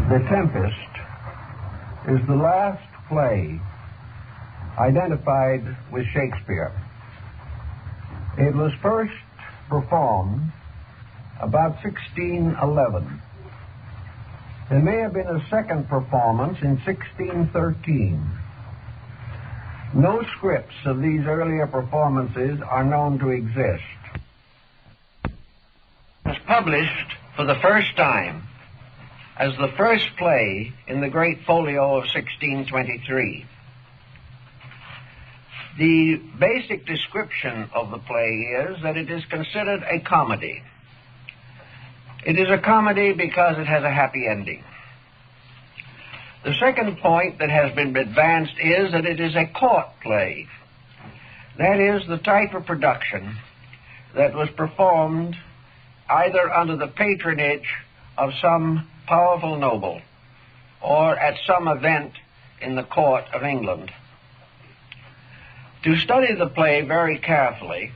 The Tempest is the last play identified with Shakespeare. It was first performed about 1611. There may have been a second performance in 1613. No scripts of these earlier performances are known to exist. It was published for the first time as the first play in the Great Folio of 1623. The basic description of the play is that it is considered a comedy. It is a comedy because it has a happy ending. The second point that has been advanced is that it is a court play. That is the type of production that was performed either under the patronage of some powerful noble or at some event in the court of England. To study the play very carefully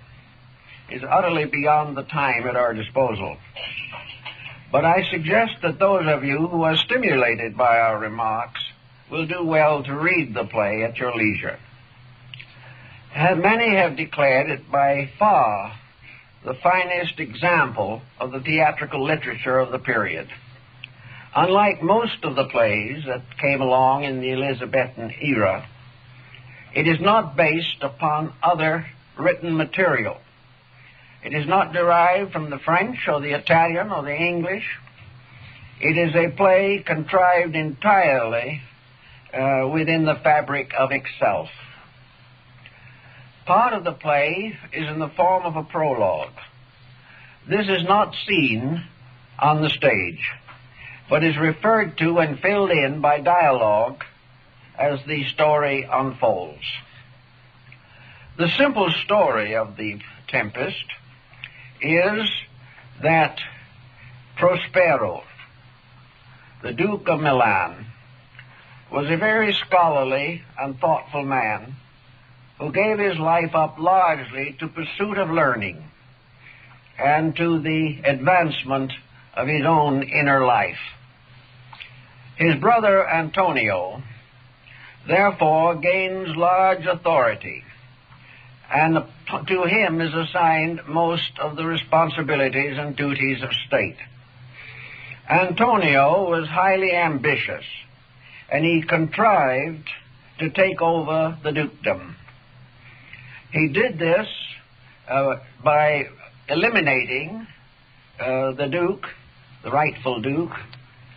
is utterly beyond the time at our disposal. But I suggest that those of you who are stimulated by our remarks will do well to read the play at your leisure. And many have declared it by far the finest example of the theatrical literature of the period. Unlike most of the plays that came along in the Elizabethan era, it is not based upon other written material. It is not derived from the French or the Italian or the English. It is a play contrived entirely within the fabric of itself. Part of the play is in the form of a prologue. This is not seen on the stage, but is referred to and filled in by dialogue as the story unfolds. The simple story of the Tempest is that Prospero, the Duke of Milan, was a very scholarly and thoughtful man who gave his life up largely to pursuit of learning and to the advancement of his own inner life. His brother Antonio, therefore, gains large authority, and to him is assigned most of the responsibilities and duties of state. Antonio was highly ambitious, and he contrived to take over the dukedom. He did this by eliminating the duke, the rightful duke,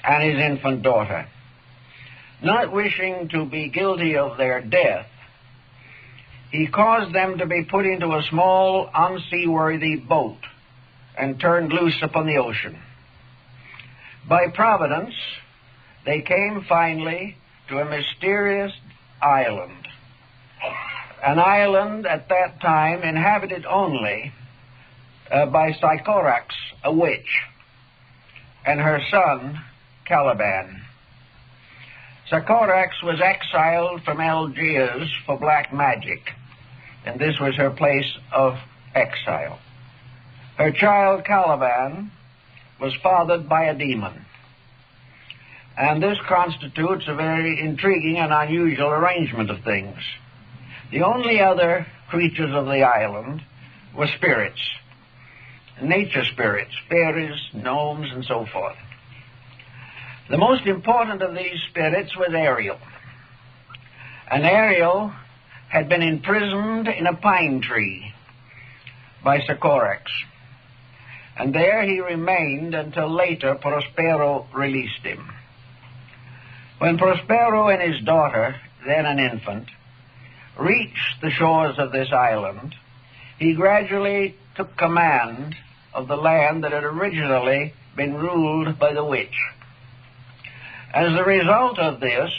and his infant daughter. Not wishing to be guilty of their death, he caused them to be put into a small, unseaworthy boat and turned loose upon the ocean. By providence, they came finally to a mysterious island, an island at that time inhabited only by Sycorax, a witch, and her son, Caliban. Sycorax was exiled from Algiers for black magic, and this was her place of exile. Her child, Caliban, was fathered by a demon, and this constitutes a very intriguing and unusual arrangement of things. The only other creatures of the island were spirits, nature spirits, fairies, gnomes, and so forth. The most important of these spirits was Ariel. And Ariel had been imprisoned in a pine tree by Sycorax. And there he remained until later Prospero released him. When Prospero and his daughter, then an infant, reached the shores of this island, he gradually took command of the land that had originally been ruled by the witch. As a result of this,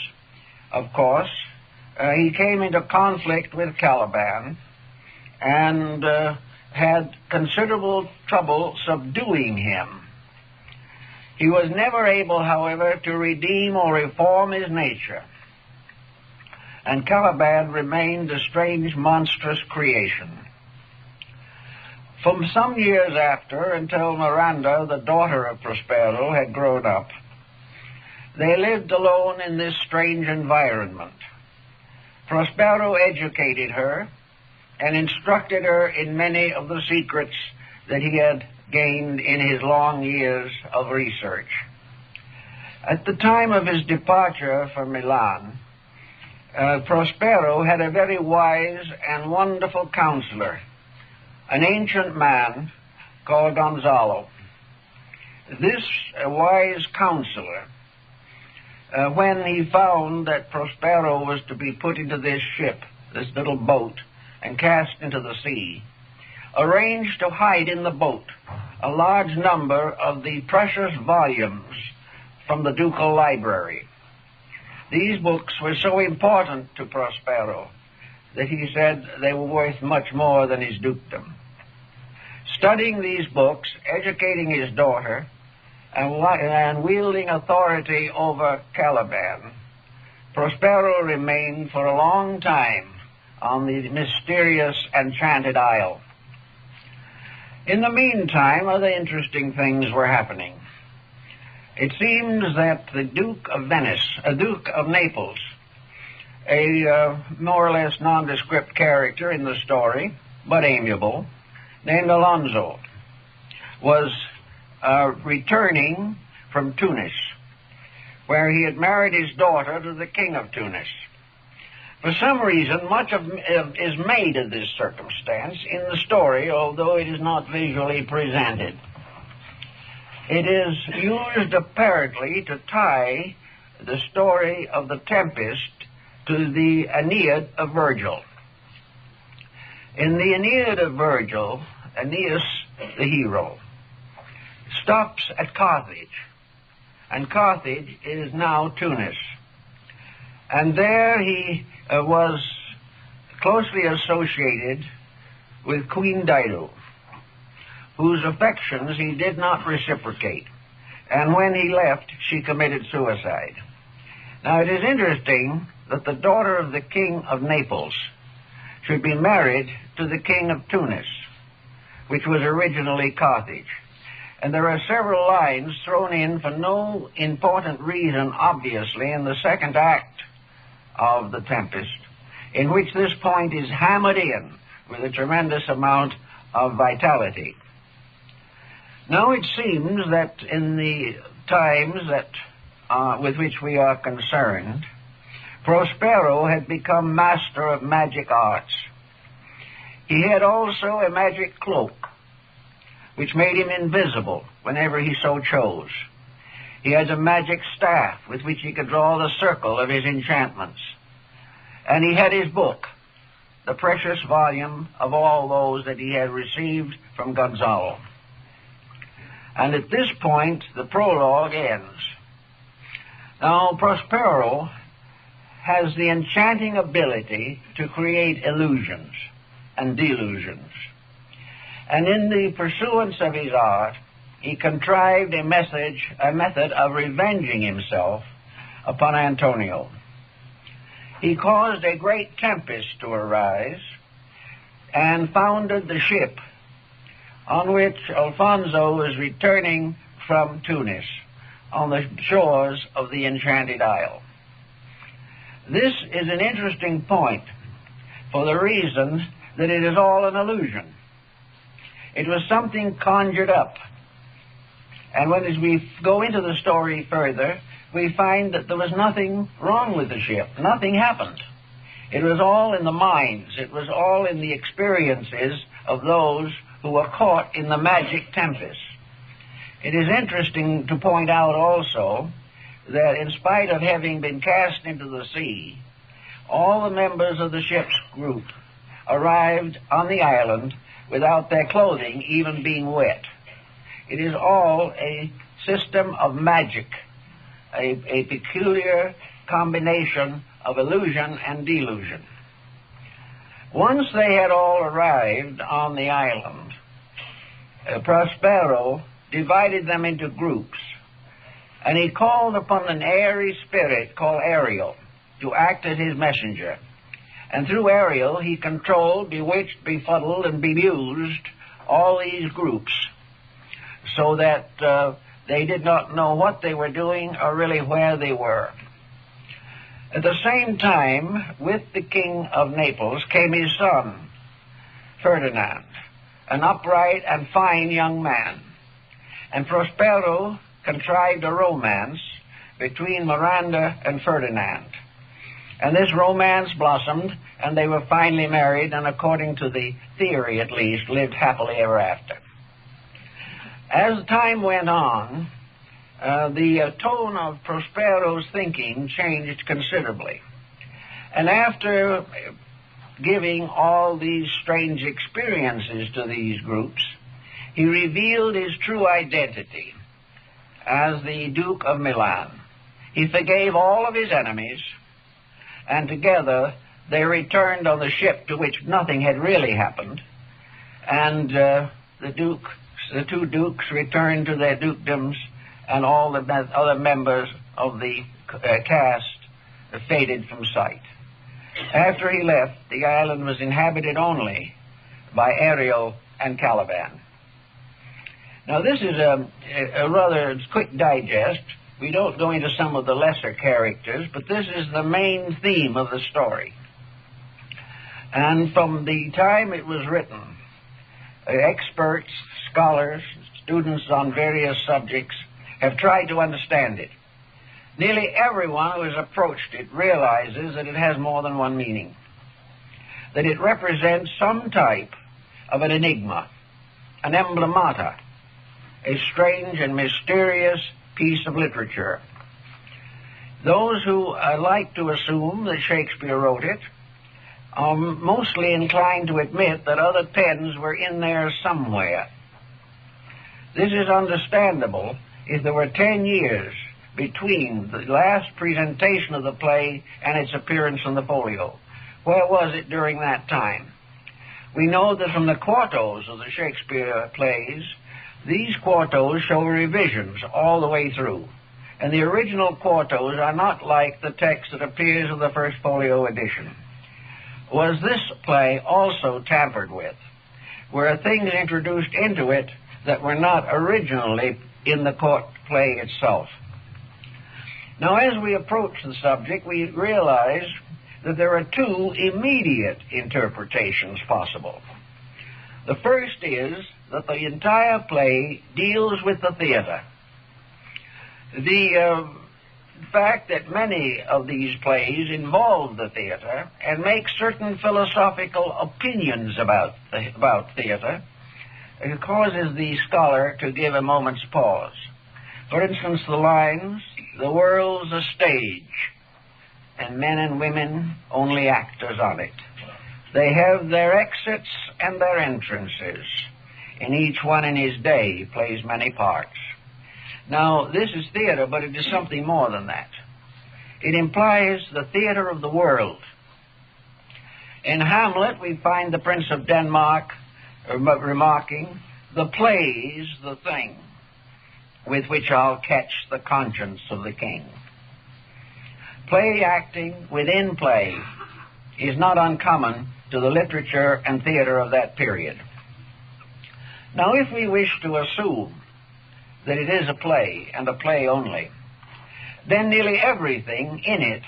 of course, he came into conflict with Caliban and had considerable trouble subduing him. He was never able, however, to redeem or reform his nature, and Caliban remained a strange, monstrous creation. From some years after, until Miranda, the daughter of Prospero, had grown up, They lived alone in this strange environment. Prospero educated her and instructed her in many of the secrets that he had gained in his long years of research. At the time of his departure from Milan, Prospero had a very wise and wonderful counselor, an ancient man called Gonzalo. This wise counselor, when he found that Prospero was to be put into this ship, this little boat, and cast into the sea, arranged to hide in the boat a large number of the precious volumes from the ducal library. These books were so important to Prospero that he said they were worth much more than his dukedom. Studying these books, educating his daughter, and wielding authority over Caliban, Prospero remained for a long time on the mysterious Enchanted Isle. In the meantime, other interesting things were happening. It seems that the Duke of Naples, a more or less nondescript character in the story, but amiable, named Alonso, was returning from Tunis, where he had married his daughter to the king of Tunis. For some reason, much is made of this circumstance in the story, although it is not visually presented. It is used apparently to tie the story of the Tempest to the Aeneid of Virgil. In the Aeneid of Virgil, Aeneas, the hero, stops at Carthage, and Carthage is now Tunis. And there he was closely associated with Queen Dido, whose affections he did not reciprocate. And when he left, she committed suicide. Now, it is interesting that the daughter of the king of Naples should be married to the king of Tunis, which was originally Carthage. And there are several lines thrown in for no important reason, obviously, in the second act of The Tempest, in which this point is hammered in with a tremendous amount of vitality. Now it seems that in the times that with which we are concerned, Prospero had become master of magic arts. He had also a magic cloak, which made him invisible whenever he so chose. He has a magic staff with which he could draw the circle of his enchantments. And he had his book, the precious volume of all those that he had received from Gonzalo. And at this point, the prologue ends. Now, Prospero has the enchanting ability to create illusions and delusions. And in the pursuance of his art, he contrived a method of revenging himself upon Antonio. He caused a great tempest to arise and foundered the ship on which Alfonso was returning from Tunis on the shores of the Enchanted Isle. This is an interesting point for the reason that it is all an illusion. It was something conjured up. And as we go into the story further, we find that there was nothing wrong with the ship. Nothing happened. It was all in the minds. It was all in the experiences of those who were caught in the magic tempest. It is interesting to point out also that in spite of having been cast into the sea, all the members of the ship's group arrived on the island without their clothing even being wet. It is all a system of magic, a peculiar combination of illusion and delusion. Once they had all arrived on the island, Prospero divided them into groups, and he called upon an airy spirit called Ariel to act as his messenger. And through Ariel, he controlled, bewitched, befuddled, and bemused all these groups, so that They did not know what they were doing or really where they were. At the same time, with the King of Naples came his son, Ferdinand, an upright and fine young man. And Prospero contrived a romance between Miranda and Ferdinand. And this romance blossomed, and they were finally married, and according to the theory at least, lived happily ever after. As time went on, the tone of Prospero's thinking changed considerably. And after giving all these strange experiences to these groups, he revealed his true identity as the Duke of Milan. He forgave all of his enemies, and together they returned on the ship to which nothing had really happened, and the two dukes returned to their dukedoms, and all the other members of the cast faded from sight. After he left, the island was inhabited only by Ariel and Caliban. Now, this is a rather quick digest. We don't go into some of the lesser characters, but this is the main theme of the story. And from the time it was written, experts, scholars, students on various subjects have tried to understand it. Nearly everyone who has approached it realizes that it has more than one meaning, that it represents some type of an enigma, an emblemata, a strange and mysterious piece of literature. Those who like to assume that Shakespeare wrote it are mostly inclined to admit that other pens were in there somewhere. This is understandable if there were 10 years between the last presentation of the play and its appearance in the folio. Where was it during that time? We know that from the quartos of the Shakespeare plays, these quartos show revisions all the way through. And the original quartos are not like the text that appears in the first folio edition. Was this play also tampered with? Were things introduced into it that were not originally in the court play itself? Now, as we approach the subject, we realize that there are two immediate interpretations possible. The first is that the entire play deals with the theater. The fact that many of these plays involve the theater and make certain philosophical opinions about theater causes the scholar to give a moment's pause. For instance, the lines, "The world's a stage, and men and women only actors on it. They have their exits and their entrances, and each one in his day plays many parts." Now, this is theater, but it is something more than that. It implies the theater of the world. In Hamlet, we find the Prince of Denmark remarking, "The play's the thing with which I'll catch the conscience of the king." Play acting within play is not uncommon to the literature and theater of that period. Now, if we wish to assume that it is a play, and a play only, then nearly everything in it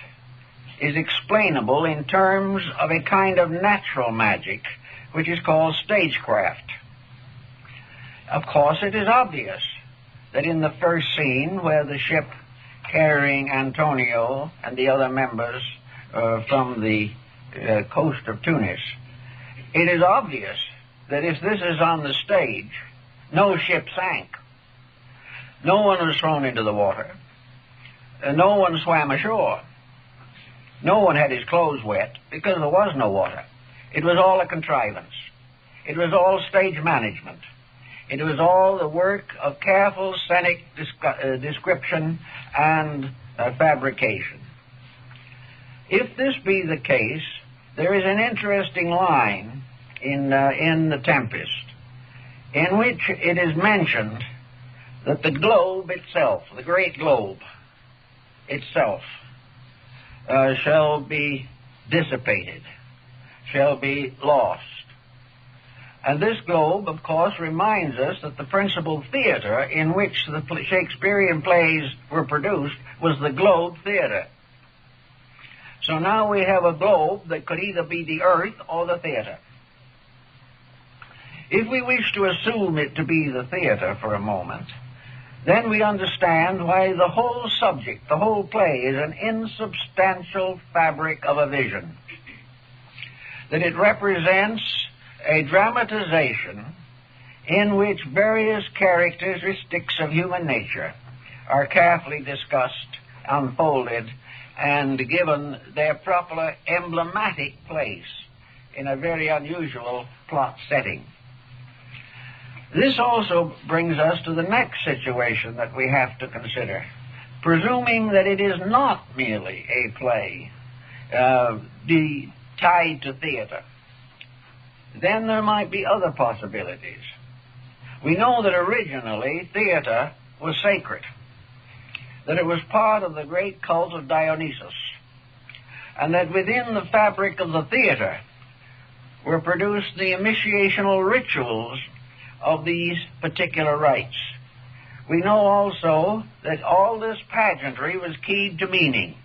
is explainable in terms of a kind of natural magic, which is called stagecraft. Of course, it is obvious that in the first scene, where the ship carrying Antonio and the other members from the coast of Tunis, it is obvious that if this is on the stage, no ship sank. No one was thrown into the water. No one swam ashore. No one had his clothes wet because there was no water. It was all a contrivance. It was all stage management. It was all the work of careful scenic description and fabrication. If this be the case, there is an interesting line in the Tempest, in which it is mentioned that the globe itself, the great globe itself, shall be dissipated, shall be lost. And this globe, of course, reminds us that the principal theater in which the Shakespearean plays were produced was the Globe Theater. So now we have a globe that could either be the earth or the theater. If we wish to assume it to be the theater for a moment, then we understand why the whole subject, the whole play, is an insubstantial fabric of a vision. That it represents a dramatization in which various characteristics of human nature are carefully discussed, unfolded, and given their proper emblematic place in a very unusual plot setting. This also brings us to the next situation that we have to consider. Presuming that it is not merely a play tied to theater, then there might be other possibilities. We know that originally theater was sacred, that it was part of the great cult of Dionysus, and that within the fabric of the theater were produced the initiational rituals of these particular rites. We know also that all this pageantry was keyed to meaning,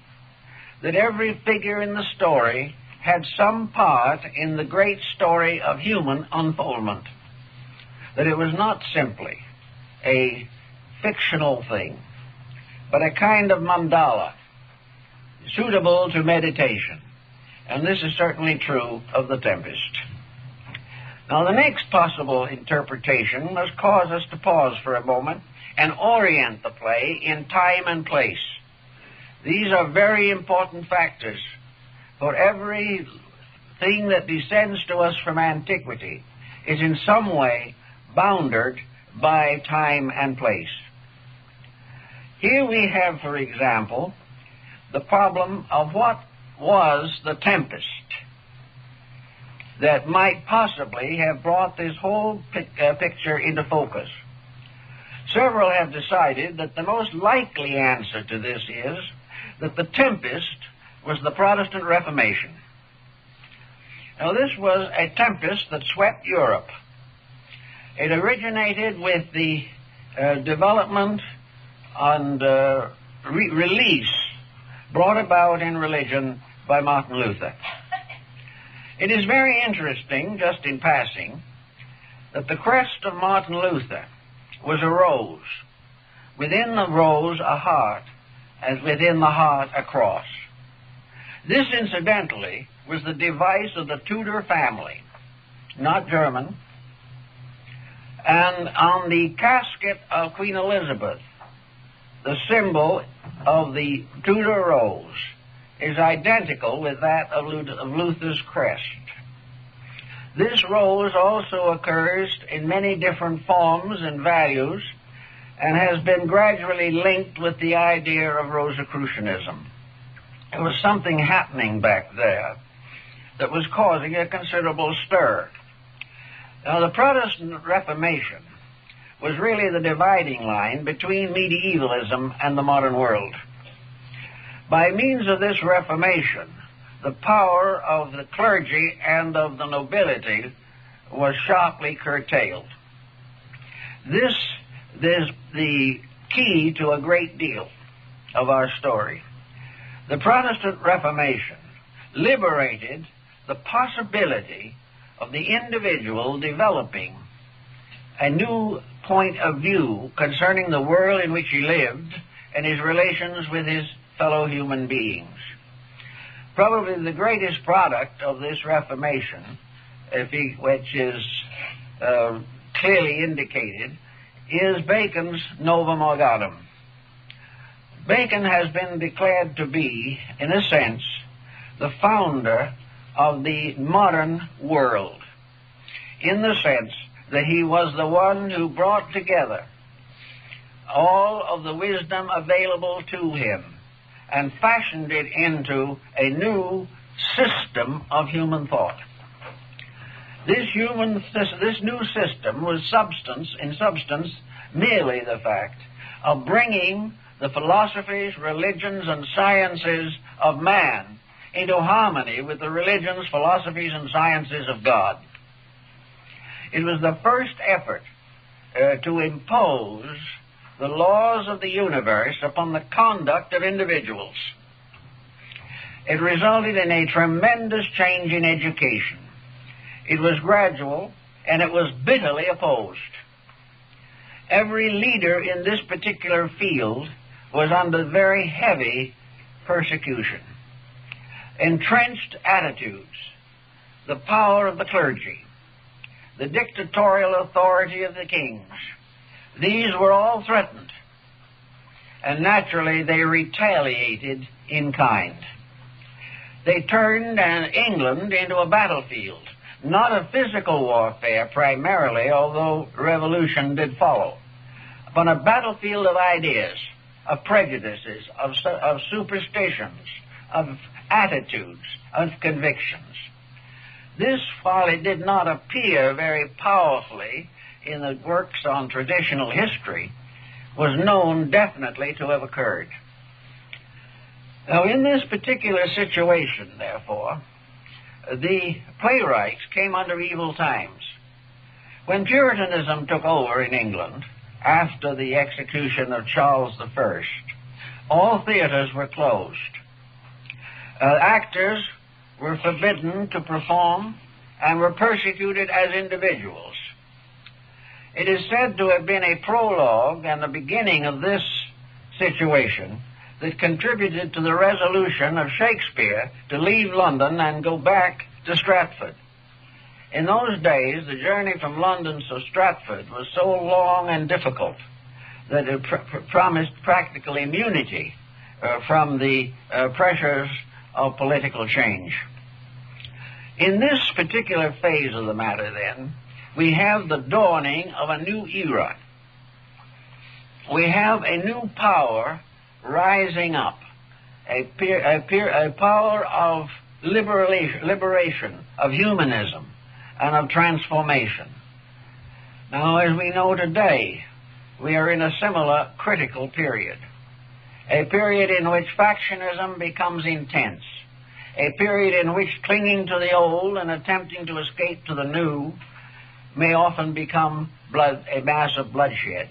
that every figure in the story had some part in the great story of human unfoldment, that it was not simply a fictional thing, but a kind of mandala suitable to meditation. And this is certainly true of the Tempest. Now, the next possible interpretation must cause us to pause for a moment and orient the play in time and place. These are very important factors, for every thing that descends to us from antiquity is in some way bounded by time and place. Here we have, for example, the problem of what was the tempest that might possibly have brought this whole picture into focus. Several have decided that the most likely answer to this is that the tempest was the Protestant Reformation. Now, this was a tempest that swept Europe. It originated with the development and release brought about in religion by Martin Luther. It is very interesting, just in passing, that the crest of Martin Luther was a rose. Within the rose, a heart, as within the heart, a cross. This, incidentally, was the device of the Tudor family, not German. And on the casket of Queen Elizabeth, the symbol of the Tudor rose is identical with that of Luther's crest. This rose also occurs in many different forms and values and has been gradually linked with the idea of Rosicrucianism. There was something happening back there that was causing a considerable stir. Now, the Protestant Reformation was really the dividing line between medievalism and the modern world. By means of this Reformation, the power of the clergy and of the nobility was sharply curtailed. This is the key to a great deal of our story. The Protestant Reformation liberated the possibility of the individual developing a new point of view concerning the world in which he lived and his relations with his fellow human beings. Probably the greatest product of this Reformation, which is clearly indicated, is Bacon's Novum Organum. Bacon has been declared to be, in a sense, the founder of the modern world, in the sense that he was the one who brought together all of the wisdom available to him and fashioned it into a new system of human thought. This new system was in substance merely the fact of bringing the philosophies, religions, and sciences of man into harmony with the religions, philosophies, and sciences of God. It was the first effort to impose the laws of the universe upon the conduct of individuals. It resulted in a tremendous change in education. It was gradual, and it was bitterly opposed. Every leader in this particular field was under very heavy persecution. Entrenched attitudes, the power of the clergy, the dictatorial authority of the kings, these were all threatened, and naturally they retaliated in kind. They turned England into a battlefield, not of physical warfare primarily, although revolution did follow, but a battlefield of ideas, of prejudices, of superstitions, of attitudes, of convictions. This, while it did not appear very powerfully in the works on traditional history, was known definitely to have occurred. Now, in this particular situation, therefore, the playwrights came under evil times. When Puritanism took over in England, after the execution of Charles I, all theaters were closed. Actors were forbidden to perform and were persecuted as individuals. It is said to have been a prologue and the beginning of this situation that contributed to the resolution of Shakespeare to leave London and go back to Stratford. In those days, the journey from London to Stratford was so long and difficult that it promised practical immunity from the pressures of political change. In this particular phase of the matter, then, we have the dawning of a new era. We have a new power rising up, a power of liberation, of humanism, and of transformation. Now, as we know today, we are in a similar critical period, a period in which factionism becomes intense, a period in which clinging to the old and attempting to escape to the new may often become a mass of bloodshed.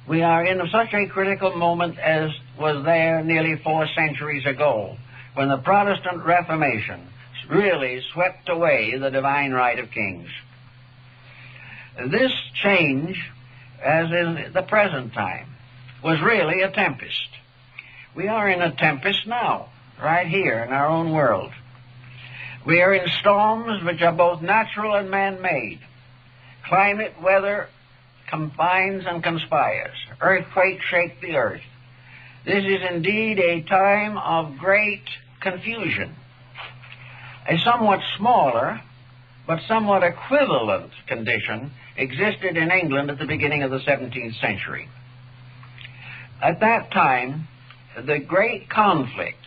We are in such a critical moment as was there nearly 4 centuries ago, when the Protestant Reformation really swept away the divine right of kings. This change, as in the present time, was really a tempest. We are in a tempest now, right here in our own world. We are in storms which are both natural and man-made. Climate, weather combines and conspires. Earthquakes shake the earth. This is indeed a time of great confusion. A somewhat smaller, but somewhat equivalent condition existed in England at the beginning of the 17th century. At that time, the great conflict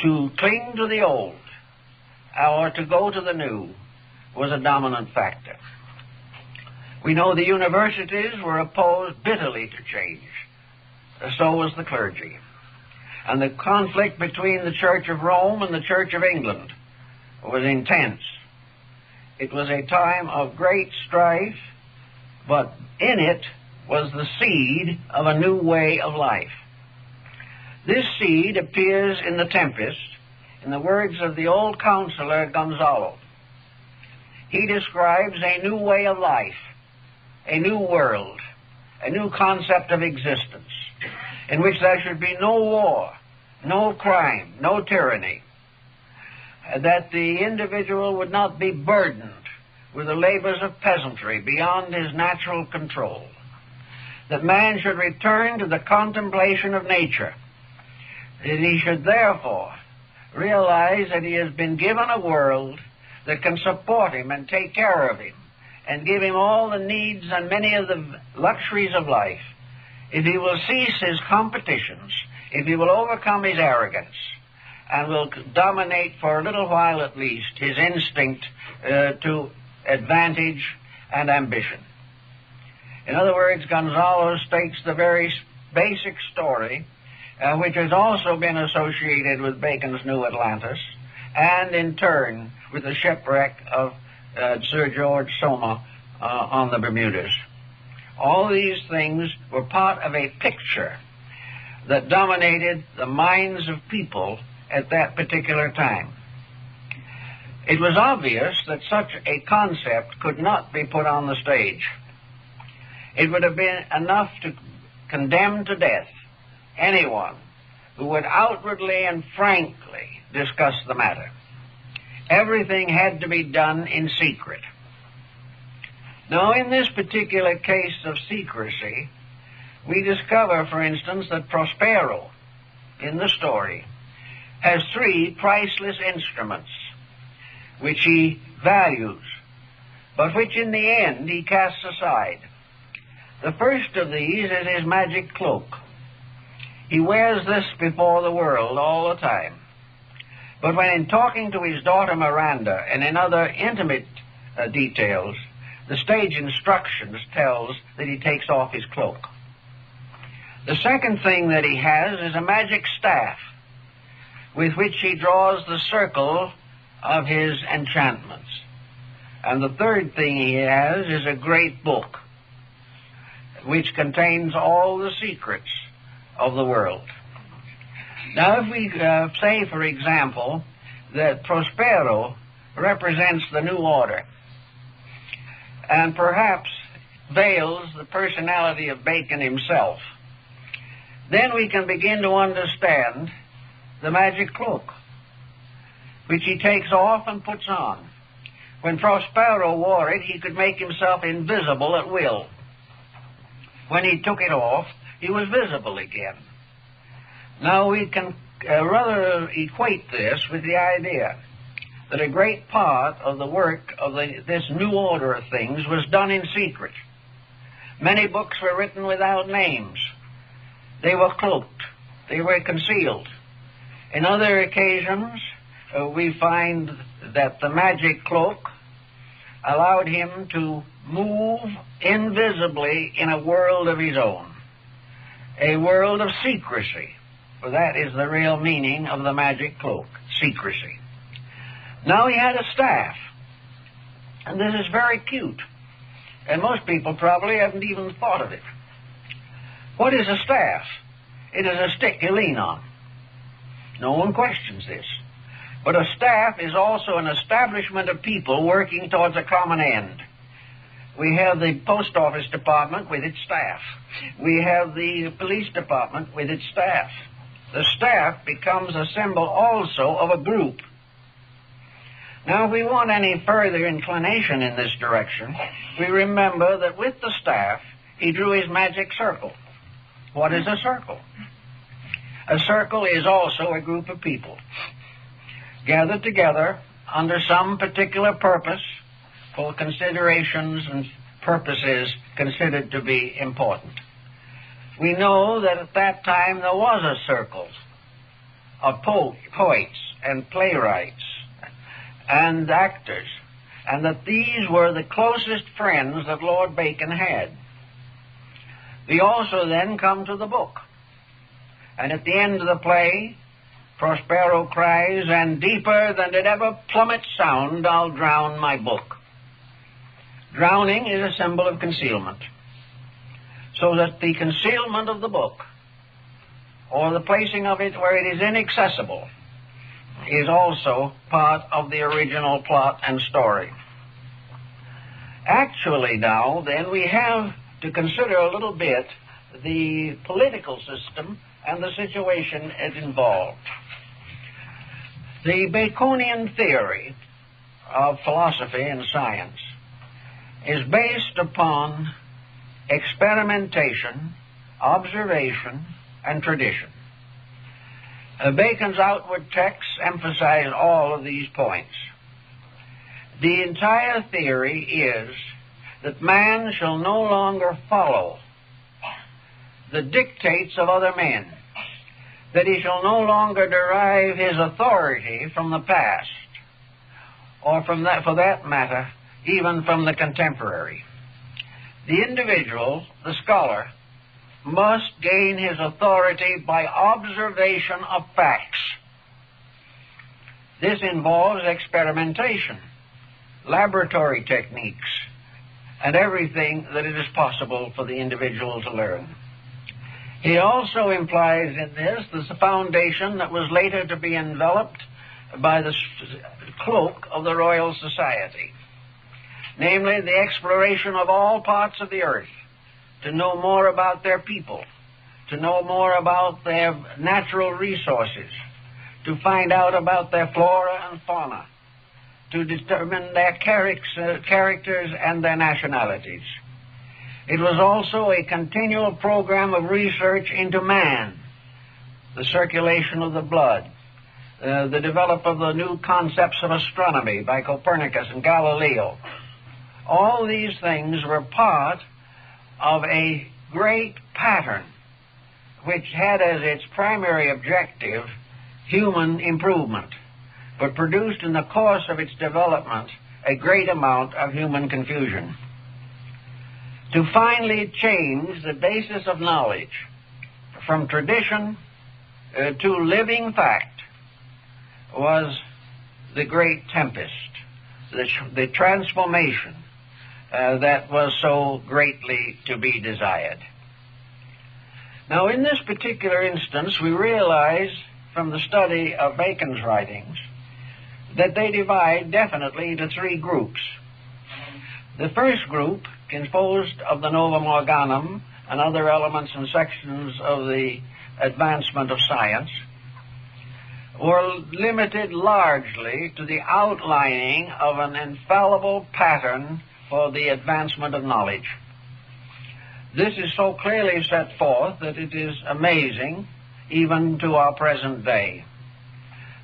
to cling to the old or to go to the new was a dominant factor. We know the universities were opposed bitterly to change. So was the clergy. And the conflict between the Church of Rome and the Church of England was intense. It was a time of great strife, but in it was the seed of a new way of life. This seed appears in the Tempest in the words of the old counselor Gonzalo. He describes a new way of life, a new world, a new concept of existence, in which there should be no war, no crime, no tyranny, that the individual would not be burdened with the labors of peasantry beyond his natural control, that man should return to the contemplation of nature, that he should therefore realize that he has been given a world that can support him and take care of him and give him all the needs and many of the luxuries of life, if he will cease his competitions, if he will overcome his arrogance, and will dominate for a little while at least his instinct to advantage and ambition. In other words, Gonzalo states the very basic story, which has also been associated with Bacon's New Atlantis, and in turn with the shipwreck of Sir George Soma on the Bermudas. All these things were part of a picture that dominated the minds of people at that particular time. It was obvious that such a concept could not be put on the stage. It would have been enough to condemn to death anyone who would outwardly and frankly discuss the matter. Everything had to be done in secret. Now, in this particular case of secrecy, we discover, for instance, that Prospero, in the story, has 3 priceless instruments which he values, but which in the end he casts aside. The first of these is his magic cloak. He wears this before the world all the time. But when in talking to his daughter Miranda and in other intimate details, the stage instructions tells that he takes off his cloak. The second thing that he has is a magic staff with which he draws the circle of his enchantments. And the third thing he has is a great book which contains all the secrets of the world. Now, if we say, for example, that Prospero represents the new order and perhaps veils the personality of Bacon himself, then we can begin to understand the magic cloak, which he takes off and puts on. When Prospero wore it, he could make himself invisible at will. When he took it off, he was visible again. Now we can rather equate this with the idea that a great part of the work of this new order of things was done in secret. Many books were written without names. They were cloaked. They were concealed. In other occasions, we find that the magic cloak allowed him to move invisibly in a world of his own, a world of secrecy, for that is the real meaning of the magic cloak, secrecy. Now he had a staff, and this is very cute, and most people probably haven't even thought of it. What is a staff? It is a stick you lean on. No one questions this. But a staff is also an establishment of people working towards a common end. We have the post office department with its staff. We have the police department with its staff. The staff becomes a symbol also of a group. Now, if we want any further inclination in this direction, we remember that with the staff, he drew his magic circle. What is a circle? A circle is also a group of people gathered together under some particular purpose for considerations and purposes considered to be important. We know that at that time there was a circle of poets and playwrights and actors, and that these were the closest friends that Lord Bacon had. We also then come to the book, and at the end of the play, Prospero cries, "And deeper than did ever plummet sound, I'll drown my book." Drowning is a symbol of concealment, so that the concealment of the book, or the placing of it where it is inaccessible, is also part of the original plot and story. Actually now, then, we have to consider a little bit the political system and the situation it involved. The Baconian theory of philosophy and science is based upon experimentation, observation, and tradition. Bacon's outward texts emphasize all of these points. The entire theory is that man shall no longer follow the dictates of other men, that he shall no longer derive his authority from the past, or from that, for that matter, even from the contemporary. The individual, the scholar, must gain his authority by observation of facts. This involves experimentation, laboratory techniques, and everything that it is possible for the individual to learn. He also implies in this the foundation that was later to be enveloped by the cloak of the Royal Society, namely the exploration of all parts of the earth, to know more about their people, to know more about their natural resources, to find out about their flora and fauna, to determine their characters and their nationalities. It was also a continual program of research into man, the circulation of the blood, the development of the new concepts of astronomy by Copernicus and Galileo. All these things were part of a great pattern which had as its primary objective human improvement, but produced in the course of its development a great amount of human confusion. To finally change the basis of knowledge from tradition to living fact was the great Tempest, the transformation that was so greatly to be desired. Now, in this particular instance, we realize from the study of Bacon's writings that they divide definitely into three groups. The first group, composed of the Novum Organum and other elements and sections of the advancement of science, were limited largely to the outlining of an infallible pattern for the advancement of knowledge. This is so clearly set forth that it is amazing even to our present day.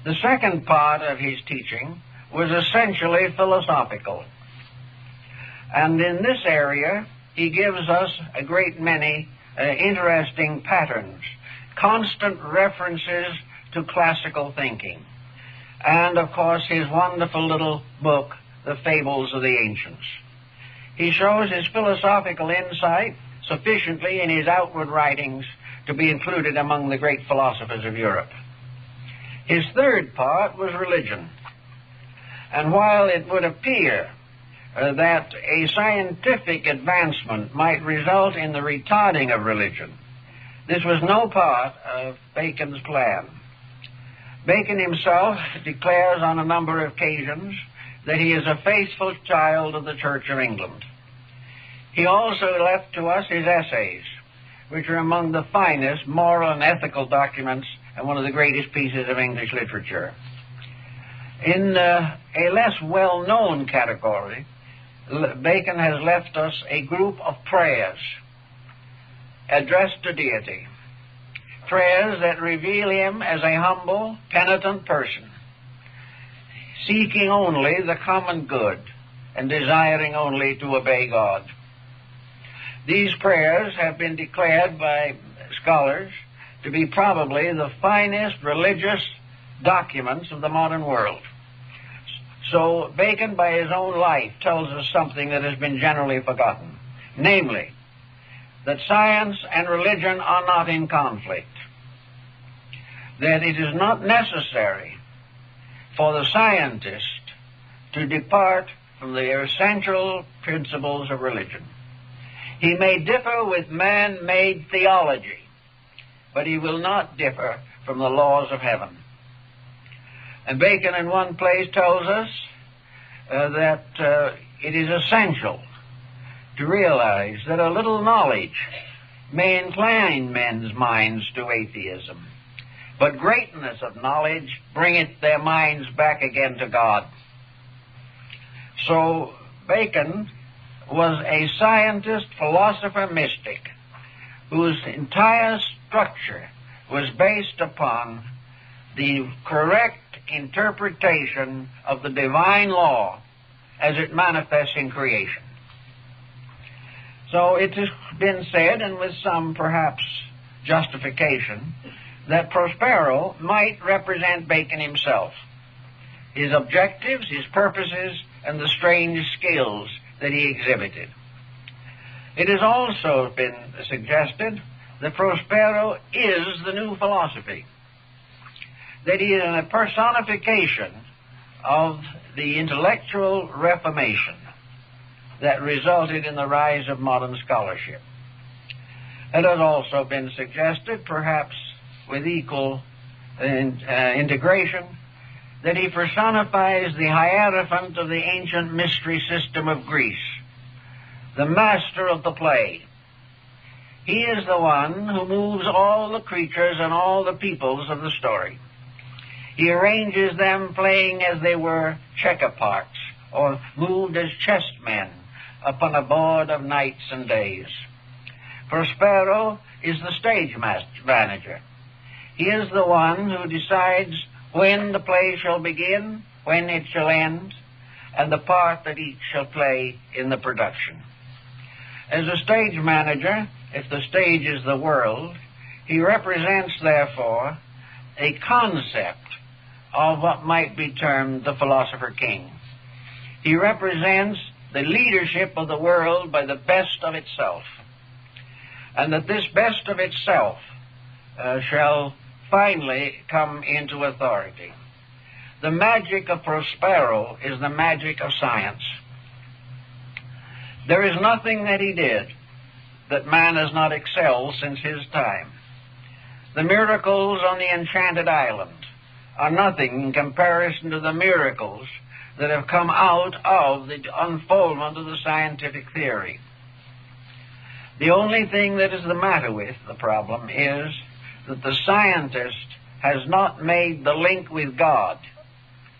The second part of his teaching was essentially philosophical. And in this area, he gives us a great many interesting patterns, constant references to classical thinking, and, of course, his wonderful little book, The Fables of the Ancients. He shows his philosophical insight sufficiently in his outward writings to be included among the great philosophers of Europe. His third part was religion. And while it would appear that a scientific advancement might result in the retarding of religion, this was no part of Bacon's plan. Bacon himself declares on a number of occasions that he is a faithful child of the Church of England. He also left to us his essays, which are among the finest moral and ethical documents and one of the greatest pieces of English literature. In a less well-known category, Bacon has left us a group of prayers addressed to deity, prayers that reveal him as a humble, penitent person, seeking only the common good and desiring only to obey God. These prayers have been declared by scholars to be probably the finest religious documents of the modern world. So Bacon, by his own life, tells us something that has been generally forgotten, namely, that science and religion are not in conflict, that it is not necessary for the scientist to depart from the essential principles of religion. He may differ with man-made theology, but he will not differ from the laws of heaven. And Bacon in one place tells us that it is essential to realize that a little knowledge may incline men's minds to atheism, but greatness of knowledge bringeth their minds back again to God. So Bacon was a scientist, philosopher, mystic, whose entire structure was based upon the correct interpretation of the divine law as it manifests in creation. So it has been said, and with some perhaps justification, that Prospero might represent Bacon himself, his objectives, his purposes, and the strange skills that he exhibited. It has also been suggested that Prospero is the new philosophy, that he is a personification of the intellectual reformation that resulted in the rise of modern scholarship. It has also been suggested, perhaps with equal integration, that he personifies the hierophant of the ancient mystery system of Greece, the master of the play. He is the one who moves all the creatures and all the peoples of the story. He arranges them playing as they were checker parts, or moved as chessmen upon a board of nights and days. Prospero is the stage manager. He is the one who decides when the play shall begin, when it shall end, and the part that each shall play in the production. As a stage manager, if the stage is the world, he represents, therefore, a concept of what might be termed the philosopher king. He represents the leadership of the world by the best of itself, and that this best of itself shall finally come into authority. The magic of Prospero is the magic of science. There is nothing that he did that man has not excelled since his time. The miracles on the enchanted island are nothing in comparison to the miracles that have come out of the unfoldment of the scientific theory. The only thing that is the matter with the problem is that the scientist has not made the link with God,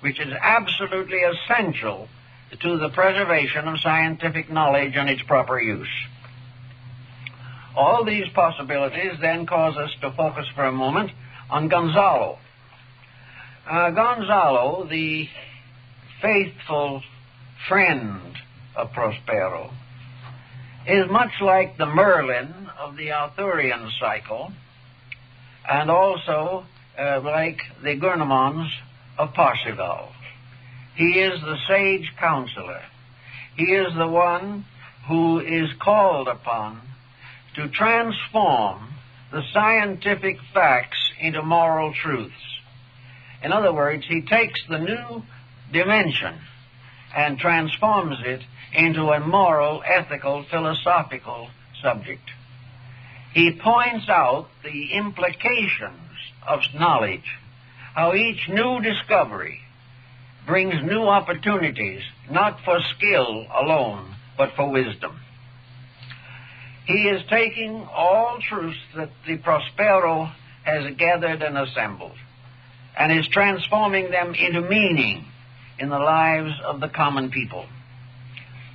which is absolutely essential to the preservation of scientific knowledge and its proper use. All these possibilities then cause us to focus for a moment on Gonzalo. Gonzalo, the faithful friend of Prospero, is much like the Merlin of the Arthurian cycle, and also like the Gurnemons of Parsifal. He is the sage counselor. He is the one who is called upon to transform the scientific facts into moral truths. In other words, he takes the new dimension and transforms it into a moral, ethical, philosophical subject. He points out the implications of knowledge, how each new discovery brings new opportunities, not for skill alone, but for wisdom. He is taking all truths that the Prospero has gathered and assembled, and is transforming them into meaning in the lives of the common people.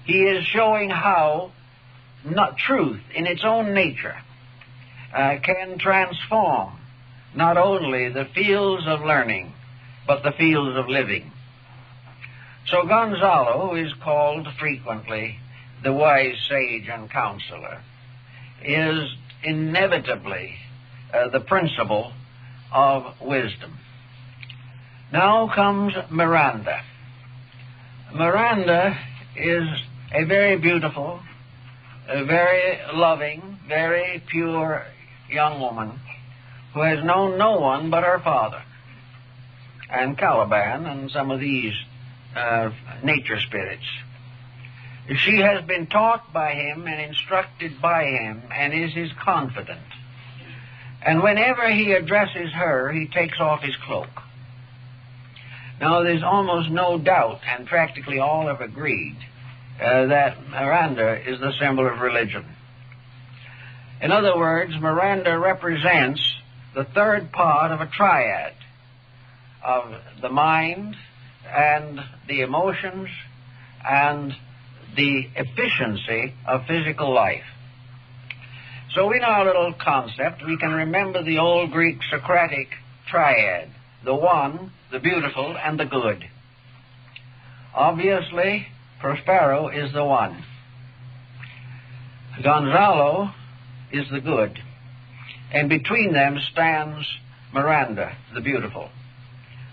He is showing how truth in its own nature can transform not only the fields of learning, but the fields of living. So Gonzalo, who is called frequently the wise sage and counselor, is inevitably the principle of wisdom. Now comes Miranda. Miranda is a very beautiful, a very loving, very pure young woman who has known no one but her father and Caliban and some of these nature spirits. She has been taught by him and instructed by him and is his confidant. And whenever he addresses her, he takes off his cloak. Now, there's almost no doubt, and practically all have agreed, that Miranda is the symbol of religion. In other words, Miranda represents the third part of a triad of the mind and the emotions and the efficiency of physical life. So in our little concept, we can remember the old Greek Socratic triad, the one, the beautiful, and the good. Obviously, Prospero is the one. Gonzalo is the good. And between them stands Miranda, the beautiful.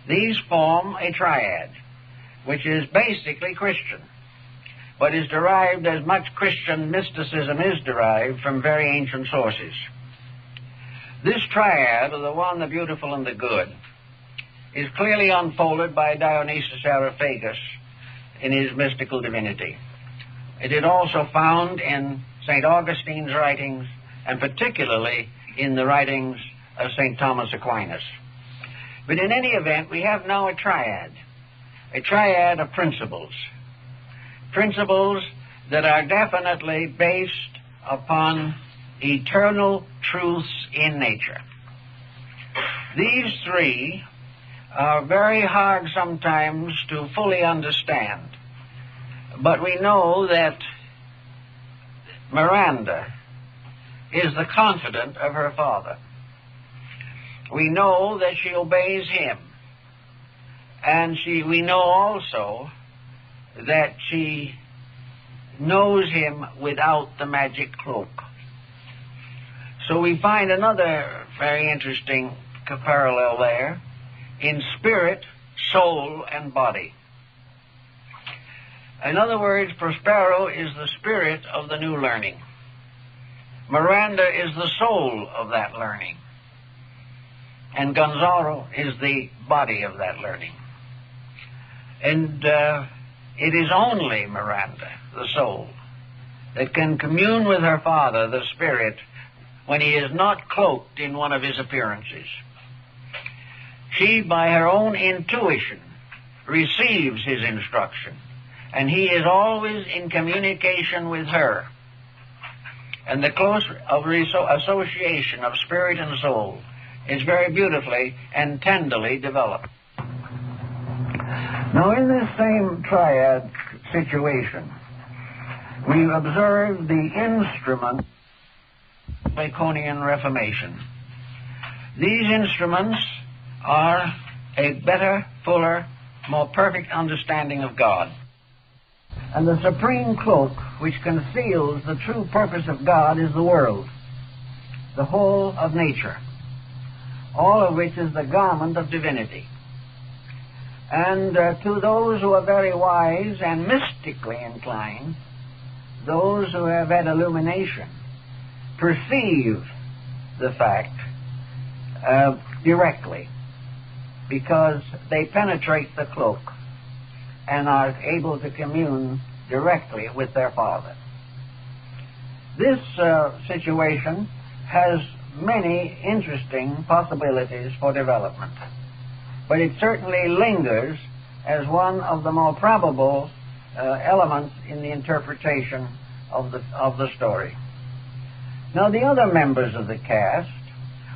These form a triad, which is basically Christian, but is derived as much Christian mysticism is derived from very ancient sources. This triad of the one, the beautiful, and the good is clearly unfolded by Dionysius Areopagus in his mystical divinity. It is also found in St. Augustine's writings, and particularly in the writings of St. Thomas Aquinas. But in any event, we have now a triad of principles that are definitely based upon eternal truths in nature. These three are very hard sometimes to fully understand, but we know that Miranda is the confidant of her father. We know that she obeys him, and we know also that she knows him without the magic cloak. So we find another very interesting parallel there in spirit, soul, and body. In other words, Prospero is the spirit of the new learning. Miranda is the soul of that learning. And Gonzalo is the body of that learning. And it is only Miranda, the soul, that can commune with her father, the spirit, when he is not cloaked in one of his appearances. She, by her own intuition, receives his instruction, and he is always in communication with her. And the close association of spirit and soul is very beautifully and tenderly developed. Now, in this same triad situation, we observe the instrument of the Baconian Reformation. These instruments are a better, fuller, more perfect understanding of God. And the supreme cloak which conceals the true purpose of God is the world, the whole of nature, all of which is the garment of divinity. And to those who are very wise and mystically inclined, those who have had illumination, perceive the fact directly, because they penetrate the cloak and are able to commune directly with their Father. This situation has many interesting possibilities for development, but it certainly lingers as one of the more probable elements in the interpretation of the story. Now, the other members of the cast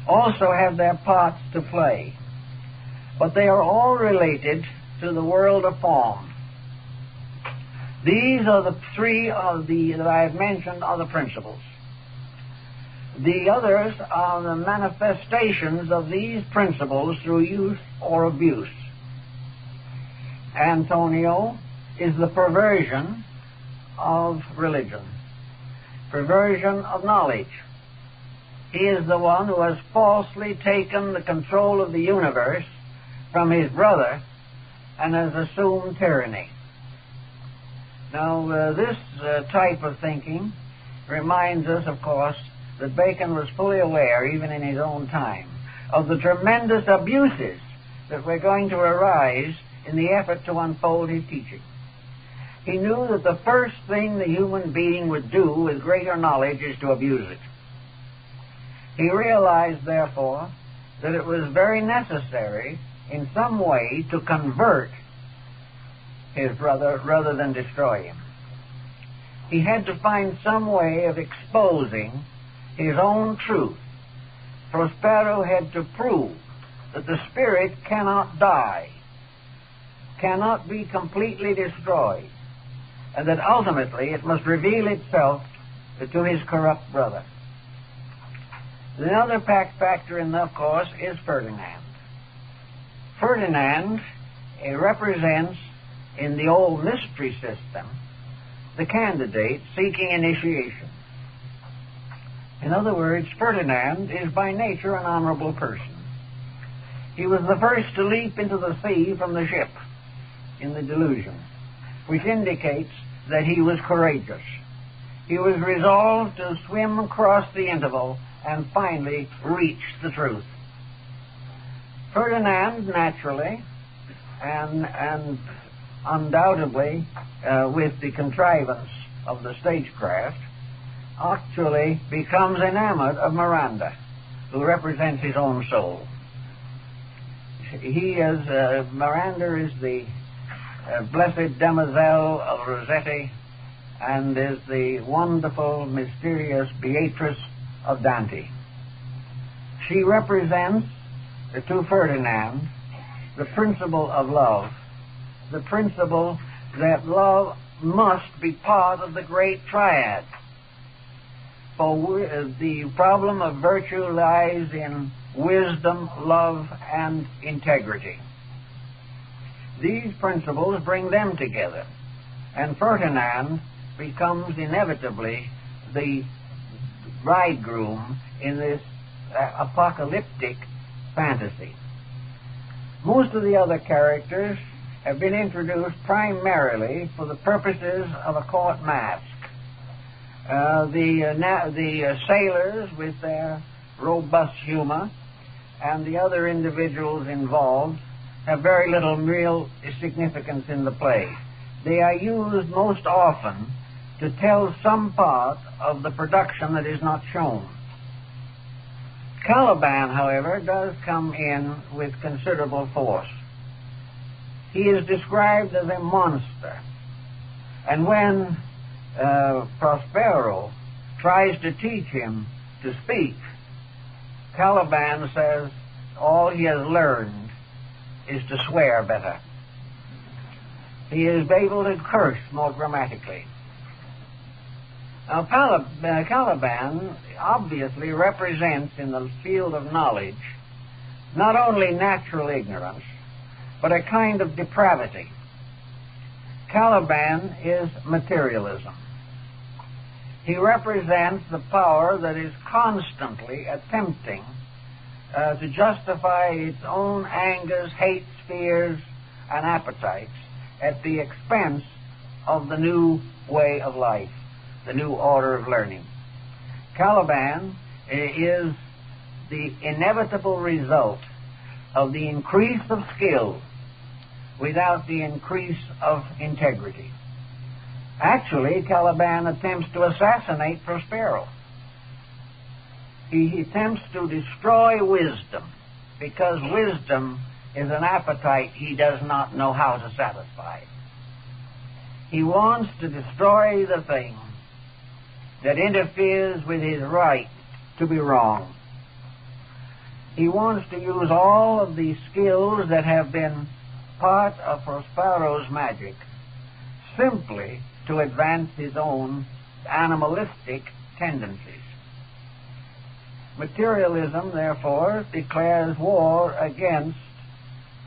also have their parts to play, but they are all related to the world of form. These are the three that I have mentioned are the principles. The others are the manifestations of these principles through use or abuse. Antonio is the perversion of religion, perversion of knowledge. He is the one who has falsely taken the control of the universe from his brother and has assumed tyranny. Now, this type of thinking reminds us, of course, that Bacon was fully aware, even in his own time, of the tremendous abuses that were going to arise in the effort to unfold his teaching. He knew that the first thing the human being would do with greater knowledge is to abuse it. He realized, therefore, that it was very necessary in some way to convert his brother rather than destroy him. He had to find some way of exposing his own truth. Prospero had to prove that the spirit cannot die, cannot be completely destroyed, and that ultimately it must reveal itself to his corrupt brother. The other factor in, of course, is Ferdinand. Ferdinand represents, in the old mystery system, the candidate seeking initiation. In other words, Ferdinand is by nature an honorable person. He was the first to leap into the sea from the ship in the delusion, which indicates that he was courageous. He was resolved to swim across the interval and finally reach the truth. Ferdinand, naturally, and undoubtedly with the contrivance of the stagecraft, actually becomes enamored of Miranda, who represents his own soul. Miranda is the blessed demoiselle of Rossetti and is the wonderful, mysterious Beatrice of Dante. She represents to Ferdinand the principle of love, the principle that love must be part of the great triad. For the problem of virtue lies in wisdom, love, and integrity. These principles bring them together, and Ferdinand becomes inevitably the bridegroom in this apocalyptic fantasy. Most of the other characters have been introduced primarily for the purposes of a court mask. The sailors with their robust humor and the other individuals involved have very little real significance in the play. They are used most often to tell some part of the production that is not shown. Caliban, however, does come in with considerable force. He is described as a monster, and when Prospero tries to teach him to speak, Caliban says all he has learned is to swear better. He is able to curse more grammatically. Now, Caliban obviously represents in the field of knowledge not only natural ignorance, but a kind of depravity. Caliban is materialism. He represents the power that is constantly attempting to justify its own angers, hates, fears, and appetites at the expense of the new way of life, the new order of learning. Caliban is the inevitable result of the increase of skill without the increase of integrity. Actually, Caliban attempts to assassinate Prospero. He attempts to destroy wisdom, because wisdom is an appetite he does not know how to satisfy. He wants to destroy the thing that interferes with his right to be wrong. He wants to use all of the skills that have been part of Prospero's magic simply to advance his own animalistic tendencies. Materialism, therefore, declares war against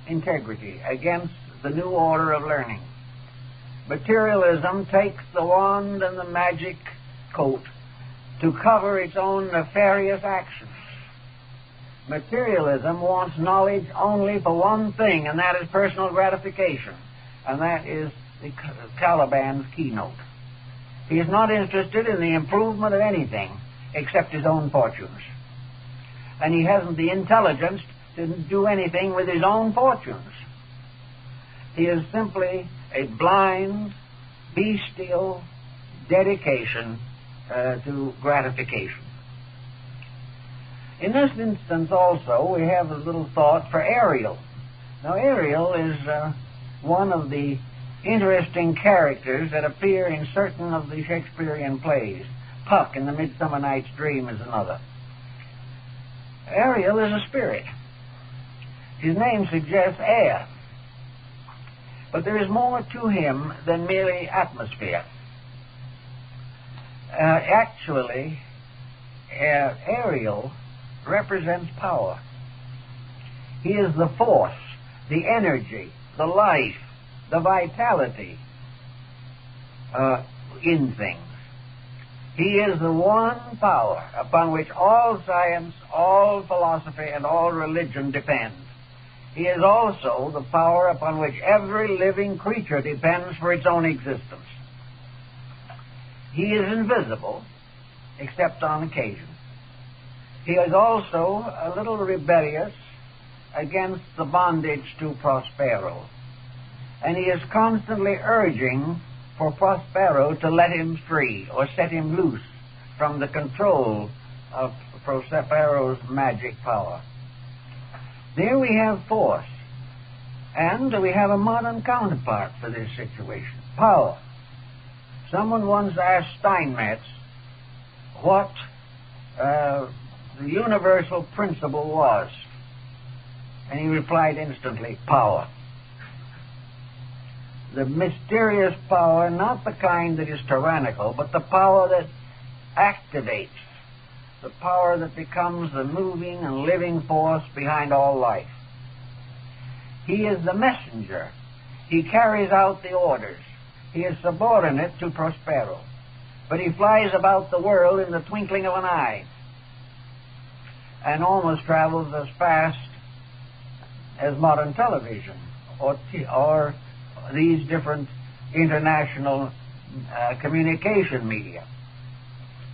integrity, against the new order of learning. Materialism takes the wand and the magic coat to cover its own nefarious actions. Materialism wants knowledge only for one thing, and that is personal gratification, and that is the Caliban's keynote. He is not interested in the improvement of anything except his own fortunes, and he hasn't the intelligence to do anything with his own fortunes. He is simply a blind, bestial dedication to gratification. In this instance also, we have a little thought for Ariel. Now, Ariel is one of the interesting characters that appear in certain of the Shakespearean plays. Puck in the Midsummer Night's Dream is another. Ariel is a spirit. His name suggests air. But there is more to him than merely atmosphere. Actually, Ariel represents power. He is the force, the energy, the life, the vitality in things. He is the one power upon which all science, all philosophy, and all religion depend. He is also the power upon which every living creature depends for its own existence. He is invisible, except on occasion. He is also a little rebellious against the bondage to Prospero. And he is constantly urging for Prospero to let him free or set him loose from the control of Prospero's magic power. There we have force, and we have a modern counterpart for this situation, power. Someone once asked Steinmetz what the universal principle was, and he replied instantly, power. The mysterious power, not the kind that is tyrannical, but the power that activates, the power that becomes the moving and living force behind all life. He is the messenger. He carries out the orders. He is subordinate to Prospero, but he flies about the world in the twinkling of an eye and almost travels as fast as modern television or these different international communication media.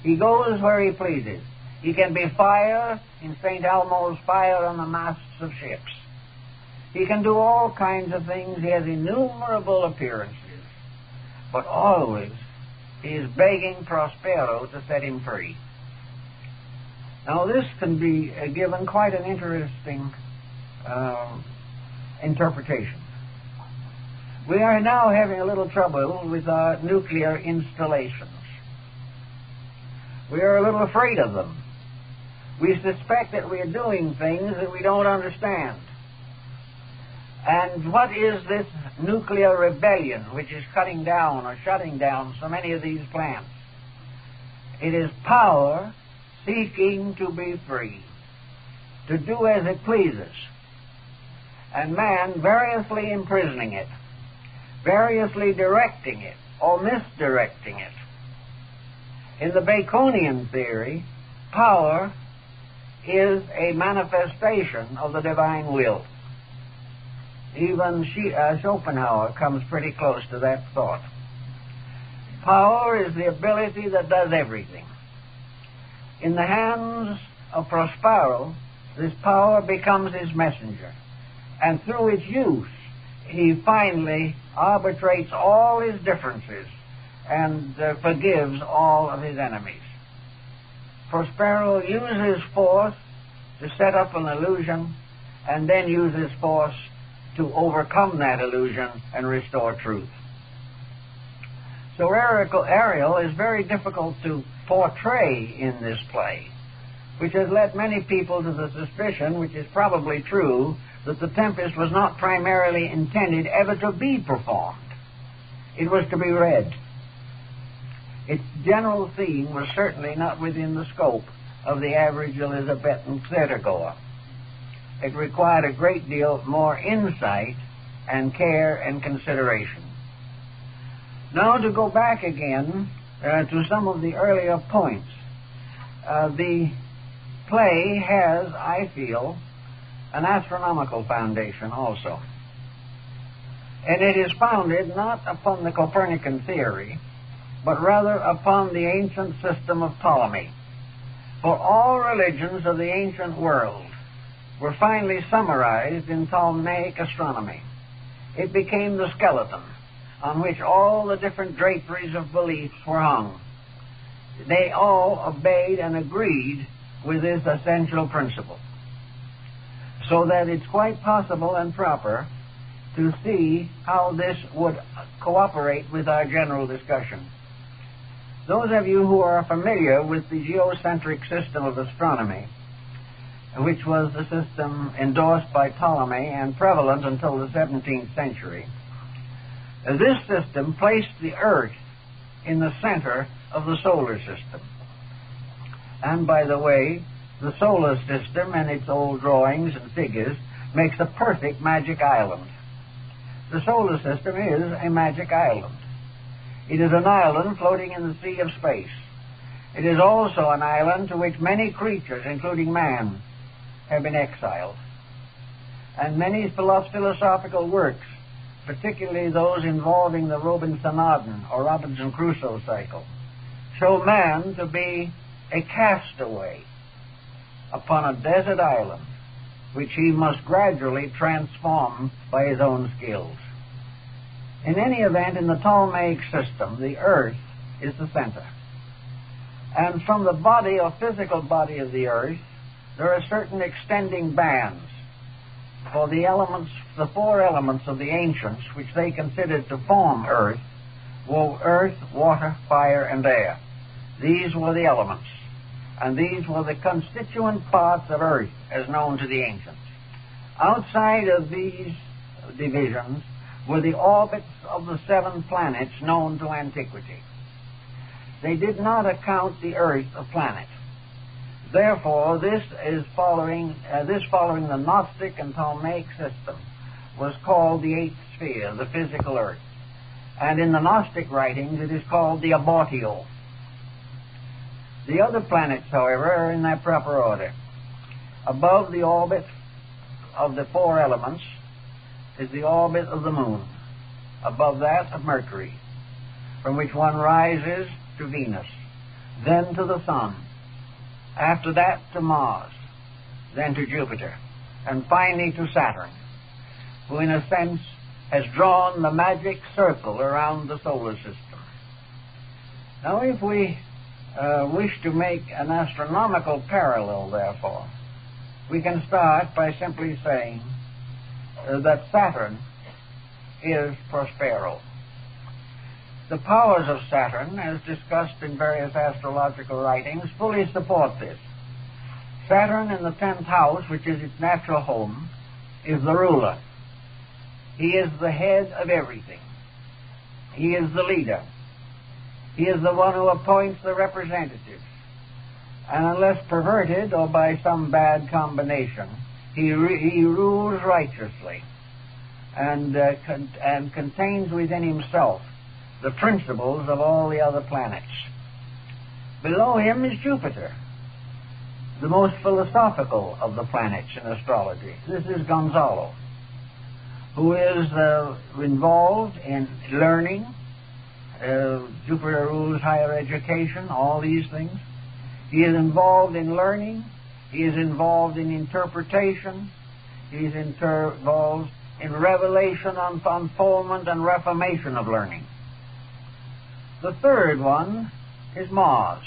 He goes where he pleases. He can be fire in St. Elmo's fire on the masts of ships. He can do all kinds of things. He has innumerable appearances. But always he is begging Prospero to set him free. Now this can be given quite an interesting interpretation. We are now having a little trouble with our nuclear installations. We are a little afraid of them. We suspect that we are doing things that we don't understand. And what is this nuclear rebellion which is cutting down or shutting down so many of these plants? It is power seeking to be free, to do as it pleases, and man variously imprisoning it, variously directing it or misdirecting it. In the Baconian theory, power is a manifestation of the divine will. Even Schopenhauer comes pretty close to that thought. Power is the ability that does everything. In the hands of Prospero, this power becomes his messenger, and through its use, he finally arbitrates all his differences and forgives all of his enemies. Prospero uses force to set up an illusion and then uses force to overcome that illusion and restore truth. So Ariel is very difficult to portray in this play, which has led many people to the suspicion, which is probably true, that the Tempest was not primarily intended ever to be performed. It was to be read. Its general theme was certainly not within the scope of the average Elizabethan theatergoer. It required a great deal more insight and care and consideration. Now to go back again to some of the earlier points. The play has, I feel, an astronomical foundation also. And it is founded not upon the Copernican theory, but rather upon the ancient system of Ptolemy. For all religions of the ancient world were finally summarized in Ptolemaic astronomy. It became the skeleton on which all the different draperies of beliefs were hung. They all obeyed and agreed with this essential principle, so that it's quite possible and proper to see how this would cooperate with our general discussion. Those of you who are familiar with the geocentric system of astronomy, which was the system endorsed by Ptolemy and prevalent until the 17th century, this system placed the Earth in the center of the solar system. And by the way, the solar system and its old drawings and figures makes a perfect magic island. The solar system is a magic island. It is an island floating in the sea of space. It is also an island to which many creatures, including man, have been exiled. And many philosophical works, particularly those involving the Robinsonaden or Robinson Crusoe cycle, show man to be a castaway upon a desert island which he must gradually transform by his own skills. In any event, in the Ptolemaic system, the earth is the center. And from the body or physical body of the earth, there are certain extending bands for the elements, the four elements of the ancients, which they considered to form earth, were earth, water, fire, and air. These were the elements, and these were the constituent parts of earth as known to the ancients. Outside of these divisions were the orbits of the 7 planets known to antiquity. They did not account the earth a planet. Therefore, this following the Gnostic and Ptolemaic system, was called the 8th sphere, the physical earth. And in the Gnostic writings, it is called the abortio. The other planets, however, are in their proper order. Above the orbit of the 4 elements is the orbit of the moon. Above that, of Mercury, from which one rises to Venus, then to the sun, after that to Mars, then to Jupiter, and finally to Saturn, who in a sense has drawn the magic circle around the solar system. Now, if we wish to make an astronomical parallel, therefore, we can start by simply saying that Saturn is Prospero. The powers of Saturn, as discussed in various astrological writings, fully support this. Saturn in the 10th house, which is its natural home, is the ruler. He is the head of everything. He is the leader. He is the one who appoints the representatives. And unless perverted or by some bad combination, he rules righteously and contains within himself the principles of all the other planets. Below him is Jupiter, the most philosophical of the planets in astrology. This is Gonzalo, who is involved in learning. Jupiter rules higher education, all these things. He is involved in learning. He is involved in interpretation. He is involved in revelation, unfoldment, and reformation of learning. The third one is Mars,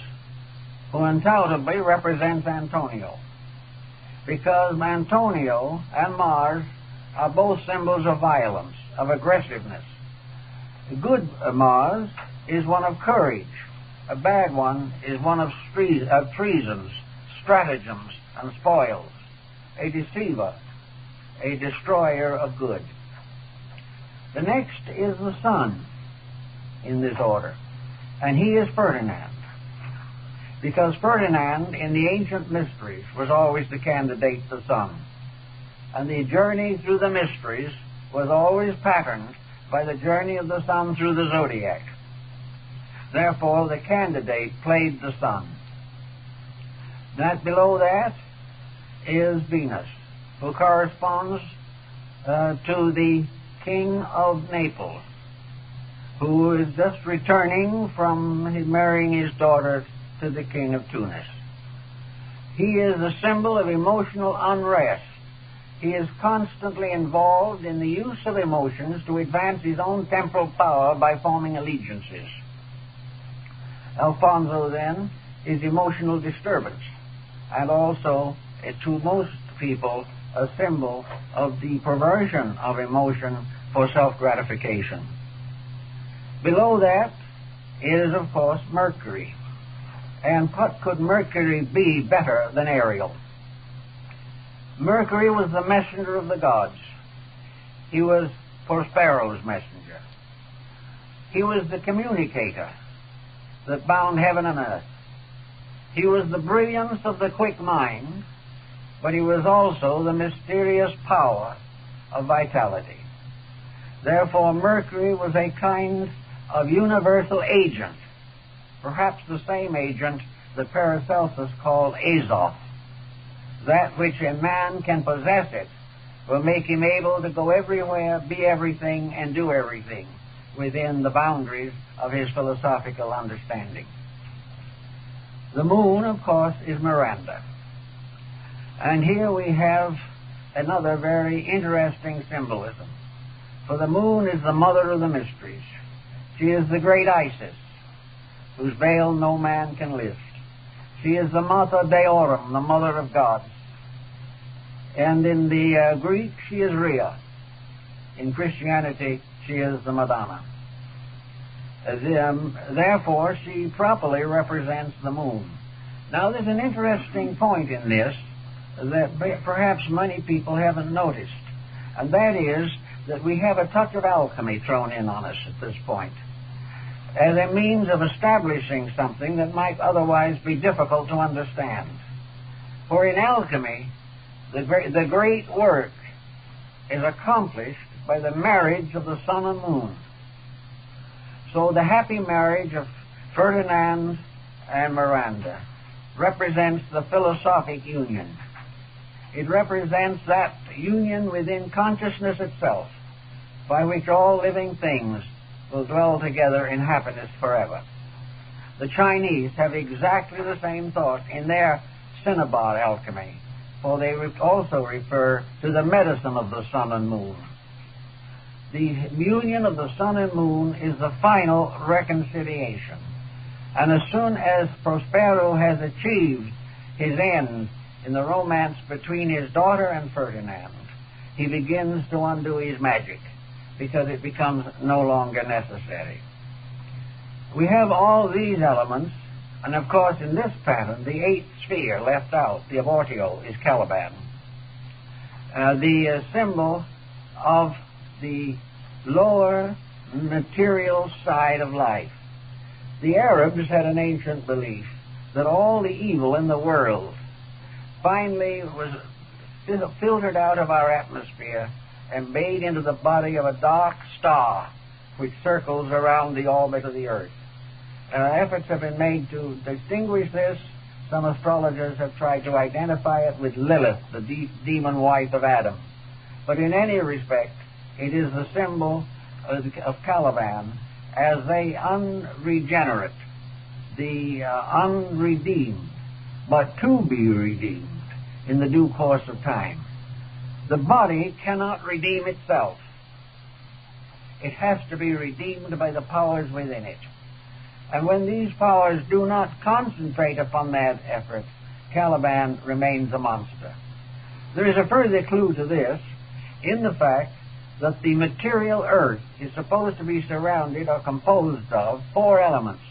who undoubtedly represents Antonio, because Antonio and Mars are both symbols of violence, of aggressiveness. A good Mars is one of courage. A bad one is one of treasons, stratagems, and spoils. A deceiver, a destroyer of good. The next is the Sun in this order, and he is Ferdinand, because Ferdinand in the ancient mysteries was always the candidate the Sun, and the journey through the mysteries was always patterned by the journey of the Sun through the zodiac. Therefore, the candidate played the Sun. That below that is Venus, who corresponds to the King of Naples, who is just returning from marrying his daughter to the King of Tunis. He is a symbol of emotional unrest. He is constantly involved in the use of emotions to advance his own temporal power by forming allegiances. Alfonso, then, is emotional disturbance, and also, to most people, a symbol of the perversion of emotion for self-gratification. Below that is, of course, Mercury. And what could Mercury be better than Ariel? Mercury was the messenger of the gods. He was Prospero's messenger. He was the communicator that bound heaven and earth. He was the brilliance of the quick mind, but he was also the mysterious power of vitality. Therefore, Mercury was a kind of universal agent, perhaps the same agent that Paracelsus called Azoth. That which a man can possess it will make him able to go everywhere, be everything, and do everything within the boundaries of his philosophical understanding. The moon, of course, is Miranda. And here we have another very interesting symbolism. For the moon is the mother of the mysteries. She is the great Isis, whose veil no man can lift. She is the Mater Deorum, the mother of gods. And in the Greek, she is Rhea. In Christianity, she is the Madonna. Therefore, she properly represents the moon. Now, there's an interesting point in this that perhaps many people haven't noticed, and that is that we have a touch of alchemy thrown in on us at this point, as a means of establishing something that might otherwise be difficult to understand. For in alchemy, the great work is accomplished by the marriage of the sun and moon. So the happy marriage of Ferdinand and Miranda represents the philosophic union. It represents that union within consciousness itself, by which all living things will dwell together in happiness forever. The Chinese have exactly the same thought in their cinnabar alchemy, for they also refer to the medicine of the sun and moon. The union of the sun and moon is the final reconciliation. And as soon as Prospero has achieved his end in the romance between his daughter and Ferdinand, he begins to undo his magic, because it becomes no longer necessary. We have all these elements, and of course in this pattern, the eighth sphere left out, the abortio, is Caliban, the symbol of the lower material side of life. The Arabs had an ancient belief that all the evil in the world finally was filtered out of our atmosphere and made into the body of a dark star which circles around the orbit of the earth. Efforts have been made to distinguish this. Some astrologers have tried to identify it with Lilith, the demon wife of Adam. But in any respect, it is the symbol of Caliban as the unregenerate, the unredeemed, but to be redeemed in the due course of time. The body cannot redeem itself. It has to be redeemed by the powers within it. And when these powers do not concentrate upon that effort, Caliban remains a monster. There is a further clue to this in the fact that the material earth is supposed to be surrounded or composed of four elements: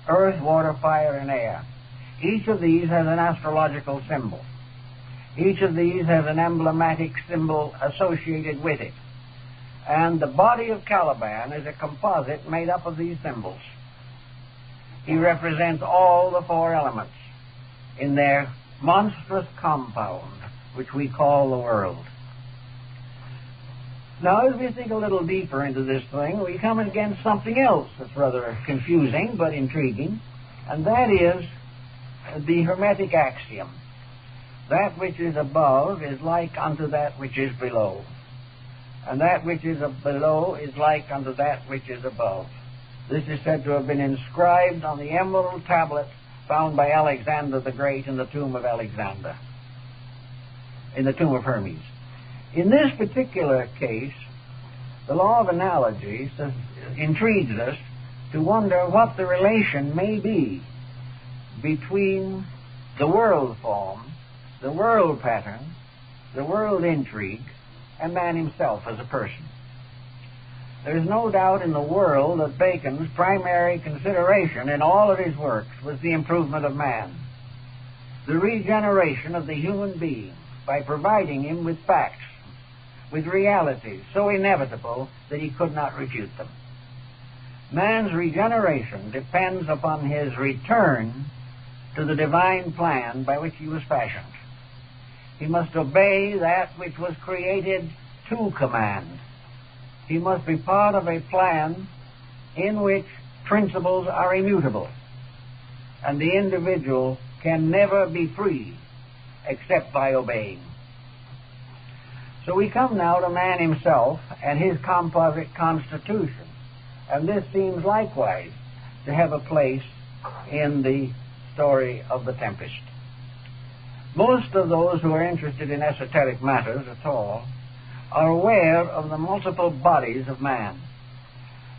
earth, water, fire, and air. Each of these has an astrological symbol. Each of these has an emblematic symbol associated with it. And the body of Caliban is a composite made up of these symbols. He represents all the four elements in their monstrous compound, which we call the world. Now, as we think a little deeper into this thing, we come against something else that's rather confusing but intriguing, and that is the Hermetic axiom. That which is above is like unto that which is below, and that which is below is like unto that which is above. This is said to have been inscribed on the emerald tablet found by Alexander the Great in the tomb of Alexander, in the tomb of Hermes. In this particular case, the law of analogy intrigues us to wonder what the relation may be between the world form, the world pattern, the world intrigue, and man himself as a person. There is no doubt in the world that Bacon's primary consideration in all of his works was the improvement of man, the regeneration of the human being by providing him with facts, with realities so inevitable that he could not refute them. Man's regeneration depends upon his return to the divine plan by which he was fashioned. He must obey that which was created to command. He must be part of a plan in which principles are immutable, and the individual can never be free except by obeying. So we come now to man himself and his composite constitution, and this seems likewise to have a place in the story of the Tempest. Most of those who are interested in esoteric matters at all are aware of the multiple bodies of man.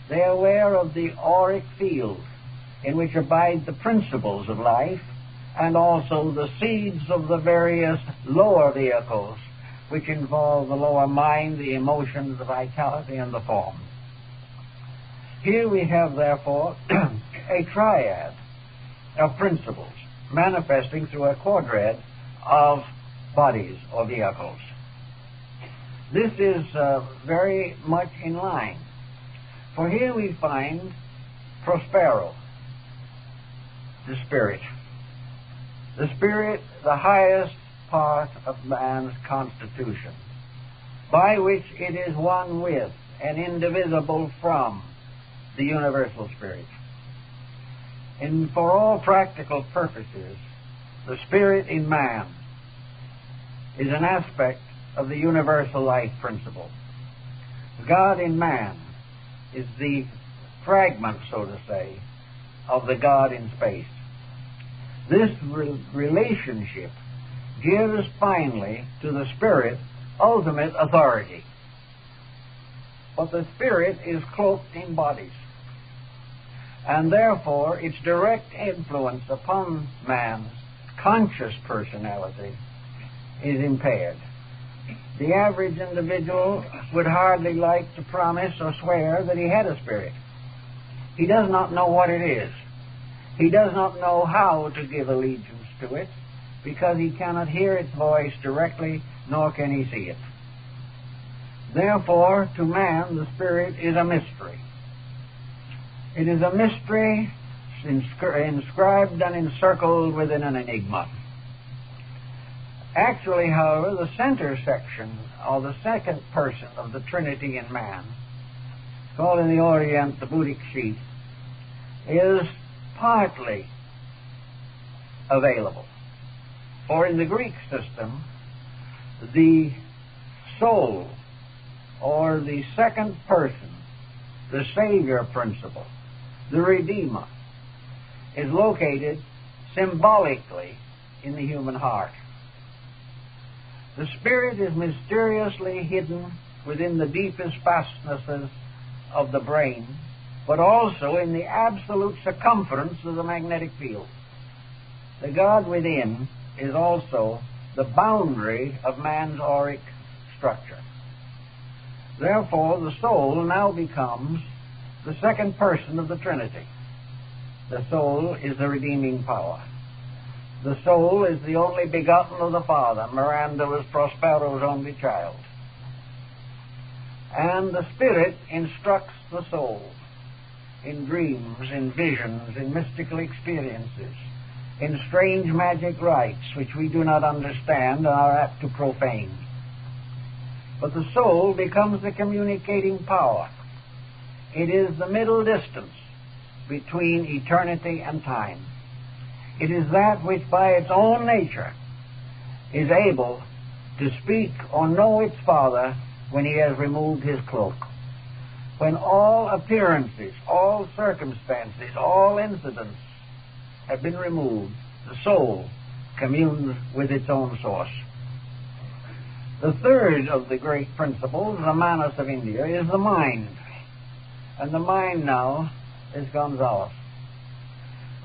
They are aware of the auric field in which abide the principles of life, and also the seeds of the various lower vehicles which involve the lower mind, the emotions, the vitality, and the form. Here we have, therefore, a triad of principles manifesting through a quadrant of bodies or vehicles. This is very much in line, for here we find Prospero, the spirit. The spirit, the highest part of man's constitution, by which it is one with and indivisible from the universal spirit. And for all practical purposes, the spirit in man is an aspect of the universal life principle. God in man is the fragment, so to say, of the God in space. This relationship gives finally to the spirit ultimate authority. But the spirit is cloaked in bodies, and therefore its direct influence upon man's conscious personality is impaired. The average individual would hardly like to promise or swear that he had a spirit. He does not know what it is. He does not know how to give allegiance to it, because he cannot hear its voice directly, nor can he see it. Therefore, to man, the spirit is a mystery. It is a mystery inscribed and encircled within an enigma. Actually, however, the center section, or the second person of the Trinity in man, called in the Orient the Buddhic sheath, is partly available. For in the Greek system, the soul, or the second person, the Savior principle, the Redeemer, is located symbolically in the human heart. The spirit is mysteriously hidden within the deepest fastnesses of the brain, but also in the absolute circumference of the magnetic field. The God within is also the boundary of man's auric structure. Therefore, the soul now becomes the second person of the Trinity. The soul is the redeeming power. The soul is the only begotten of the Father. Miranda was Prospero's only child. And the Spirit instructs the soul in dreams, in visions, in mystical experiences, in strange magic rites which we do not understand and are apt to profane. But the soul becomes the communicating power. It is the middle distance between eternity and time. It is that which by its own nature is able to speak or know its Father when he has removed his cloak. When all appearances, all circumstances, all incidents have been removed, the soul communes with its own source. The third of the great principles, the Manas of India, is the mind. And the mind now is Gonzalo.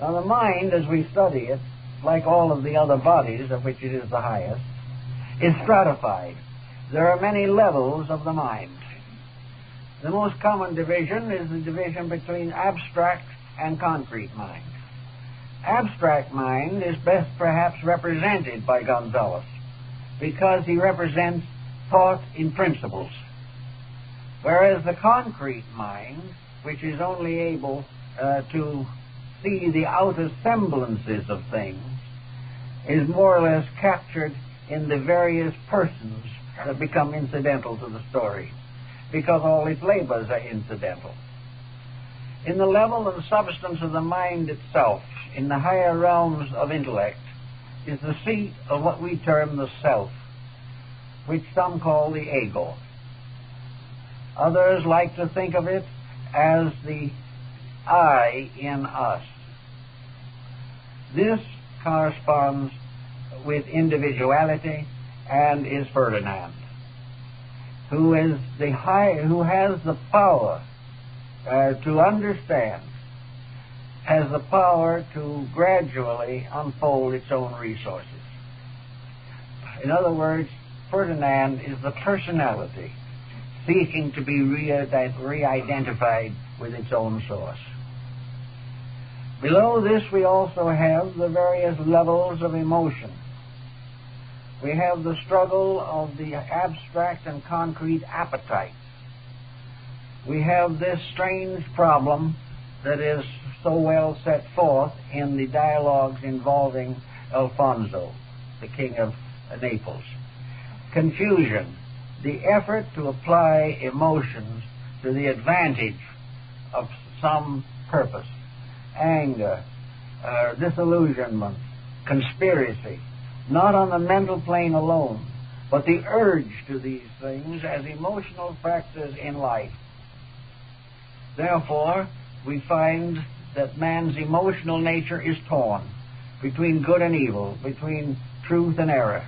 Now the mind, as we study it, like all of the other bodies of which it is the highest, is stratified. There are many levels of the mind. The most common division is the division between abstract and concrete mind. Abstract mind is best perhaps represented by Gonzalo, because he represents thought in principles. Whereas the concrete mind, which is only able to see the outer semblances of things, is more or less captured in the various persons that become incidental to the story, because all its labors are incidental. In the level and substance of the mind itself, in the higher realms of intellect, is the seat of what we term the self, which some call the ego. Others like to think of it as the I in us. This corresponds with individuality, and is Ferdinand, who has the power to understand, has the power to gradually unfold its own resources. In other words, Ferdinand is the personality seeking to be re-identified with its own source. Below this we also have the various levels of emotion. We have the struggle of the abstract and concrete appetites. We have this strange problem that is so well set forth in the dialogues involving Alfonso, the King of Naples. Confusion, the effort to apply emotions to the advantage of some purpose. Anger, disillusionment, conspiracy, not on the mental plane alone, but the urge to these things as emotional factors in life. Therefore, we find that man's emotional nature is torn between good and evil, between truth and error.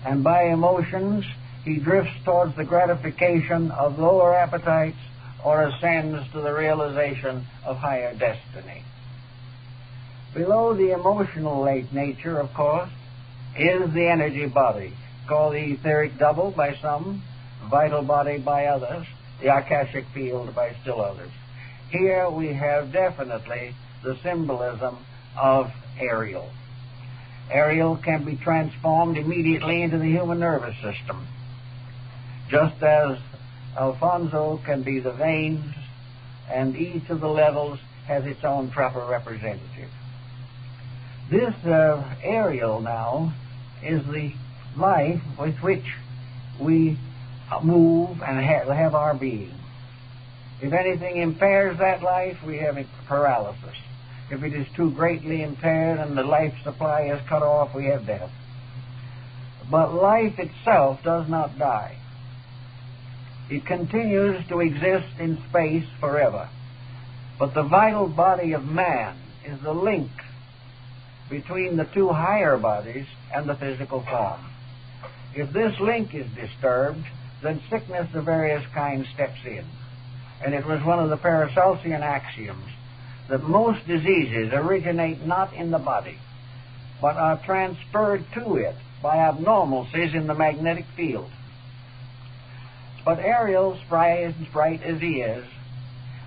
And by emotions, he drifts towards the gratification of lower appetites or ascends to the realization of higher destiny. Below the emotional nature, of course, is the energy body, called the etheric double by some, vital body by others, the akashic field by still others. Here we have definitely the symbolism of Ariel. Ariel can be transformed immediately into the human nervous system, just as Alfonso can be the veins, and each of the levels has its own proper representative. This Ariel now is the life with which we move and have our being. If anything impairs that life, we have paralysis. If it is too greatly impaired and the life supply is cut off, we have death. But life itself does not die. It continues to exist in space forever. But the vital body of man is the link between the two higher bodies and the physical form. If this link is disturbed, then sickness of various kinds steps in. And it was one of the Paracelsian axioms that most diseases originate not in the body, but are transferred to it by abnormalcies in the magnetic field. But Ariel, bright as he is,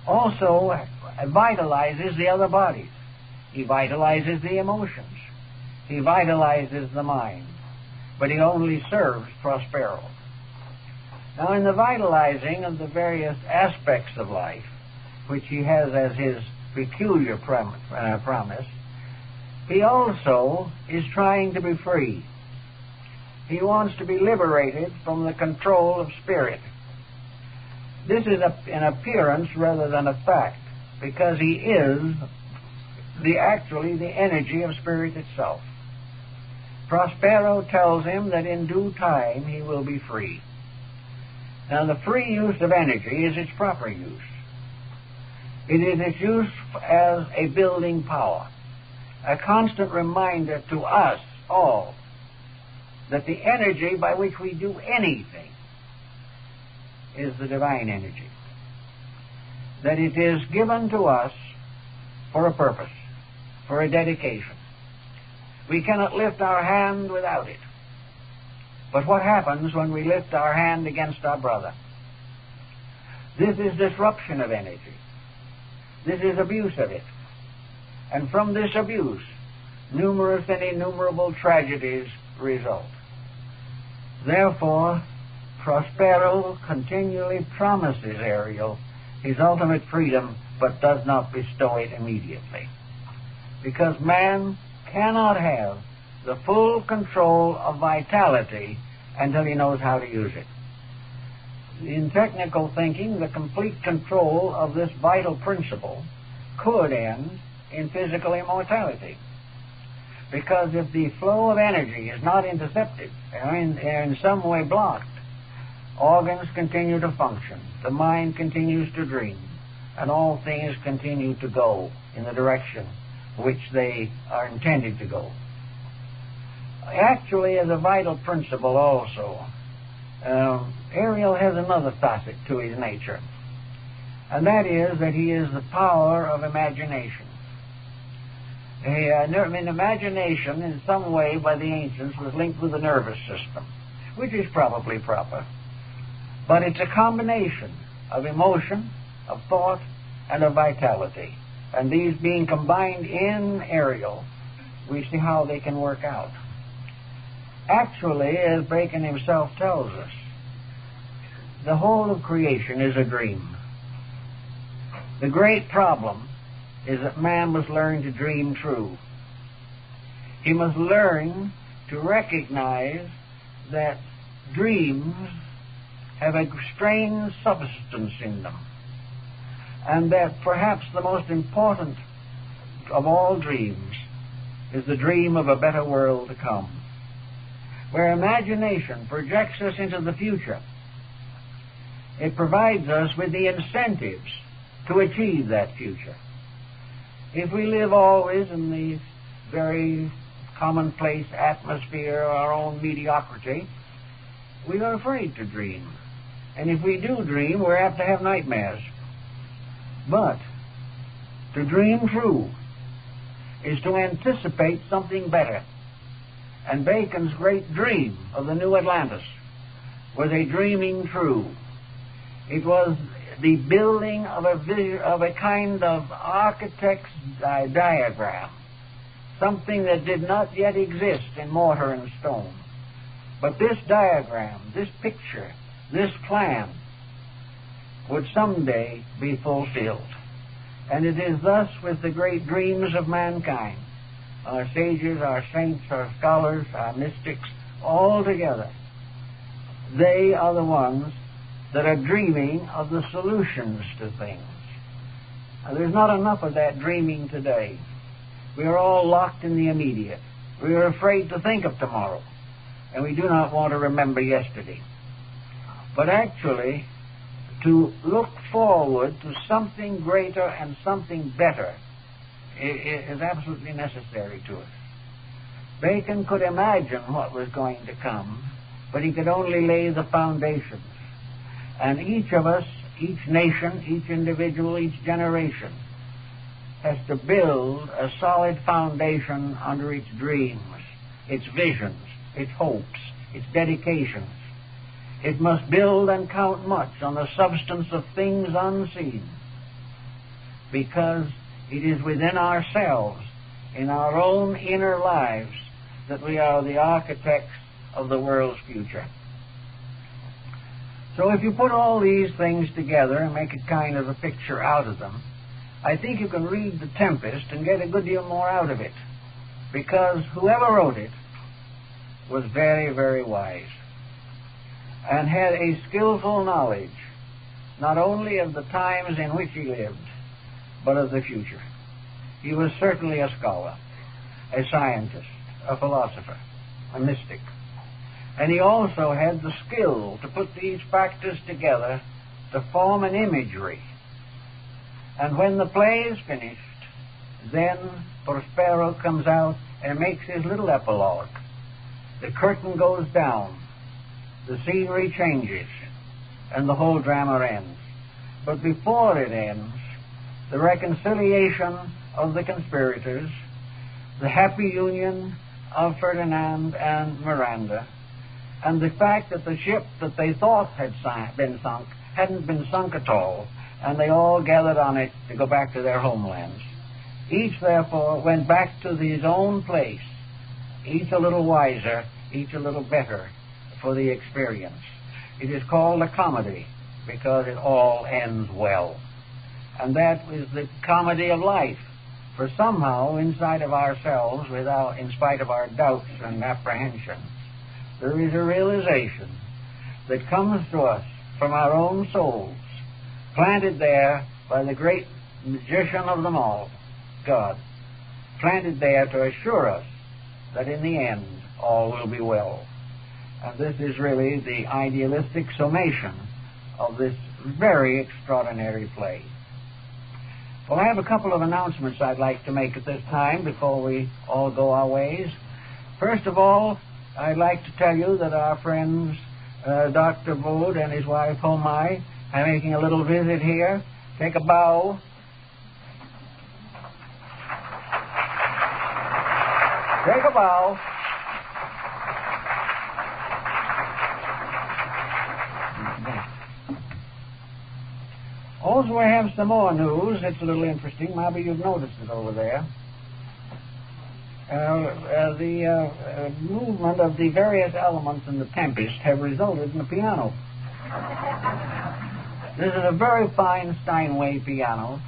also vitalizes the other bodies. He vitalizes the emotions. He vitalizes the mind. But he only serves Prospero. Now, in the vitalizing of the various aspects of life, which he has as his peculiar promise, he also is trying to be free. He wants to be liberated from the control of spirit. This is an appearance rather than a fact, because he is actually the energy of spirit itself. Prospero tells him that in due time he will be free. Now, the free use of energy is its proper use. It is its use as a building power, a constant reminder to us all that the energy by which we do anything is the divine energy, that it is given to us for a purpose, for a dedication. We cannot lift our hand without it. But what happens when we lift our hand against our brother? This is disruption of energy. This is abuse of it. And from this abuse, numerous and innumerable tragedies result. Therefore, Prospero continually promises Ariel his ultimate freedom, but does not bestow it immediately. Because man cannot have the full control of vitality until he knows how to use it. In technical thinking, the complete control of this vital principle could end in physical immortality. Because if the flow of energy is not intercepted, or in some way blocked, organs continue to function, the mind continues to dream, and all things continue to go in the direction which they are intended to go. actually is a vital principle also. Ariel has another facet to his nature, and that is that he is the power of imagination. Imagination in some way by the ancients was linked with the nervous system, which is probably proper. But it's a combination of emotion, of thought, and of vitality. And these being combined in Ariel, we see how they can work out. Actually, as Bacon himself tells us, the whole of creation is a dream. The great problem is that man must learn to dream true. He must learn to recognize that dreams have a strange substance in them, and that perhaps the most important of all dreams is the dream of a better world to come, where imagination projects us into the future. It provides us with the incentives to achieve that future. If we live always in the very commonplace atmosphere of our own mediocrity, we are afraid to dream. And if we do dream, we're apt to have nightmares. But to dream true is to anticipate something better. And Bacon's great dream of the new Atlantis was a dreaming true. It was the building of a kind of architect's diagram, something that did not yet exist in mortar and stone. But this diagram, this picture, this plan would someday be fulfilled. And it is thus with the great dreams of mankind. Our sages, our saints, our scholars, our mystics, all together, they are the ones that are dreaming of the solutions to things. Now, there's not enough of that dreaming today. We are all locked in the immediate. We are afraid to think of tomorrow, and we do not want to remember yesterday. But actually, to look forward to something greater and something better is absolutely necessary to us. Bacon could imagine what was going to come, but he could only lay the foundations. And each of us, each nation, each individual, each generation has to build a solid foundation under its dreams, its visions, its hopes, its dedications. It must build and count much on the substance of things unseen, because it is within ourselves, in our own inner lives, that we are the architects of the world's future. So if you put all these things together and make a kind of a picture out of them, I think you can read The Tempest and get a good deal more out of it, because whoever wrote it was very, very wise and had a skillful knowledge not only of the times in which he lived, but of the future. He was certainly a scholar, a scientist, a philosopher, a mystic. And he also had the skill to put these factors together to form an imagery. And when the play is finished, then Prospero comes out and makes his little epilogue. The curtain goes down, the scenery changes, and the whole drama ends. But before it ends, the reconciliation of the conspirators, the happy union of Ferdinand and Miranda, and the fact that the ship that they thought had been sunk hadn't been sunk at all, and they all gathered on it to go back to their homelands. Each, therefore, went back to his own place, each a little wiser, each a little better for the experience. It is called a comedy because it all ends well. And that is the comedy of life. For somehow, inside of ourselves, in spite of our doubts and apprehensions, there is a realization that comes to us from our own souls, planted there by the great magician of them all, God, planted there to assure us that in the end all will be well. And this is really the idealistic summation of this very extraordinary play. Well, I have a couple of announcements I'd like to make at this time before we all go our ways. First of all, I'd like to tell you that our friends, Dr. Bode and his wife, Hilma, are making a little visit here. Take a bow. Take a bow. Also, we have some more news. It's a little interesting. Maybe you've noticed it over there. The movement of the various elements in the Tempest have resulted in a piano. This is a very fine Steinway piano,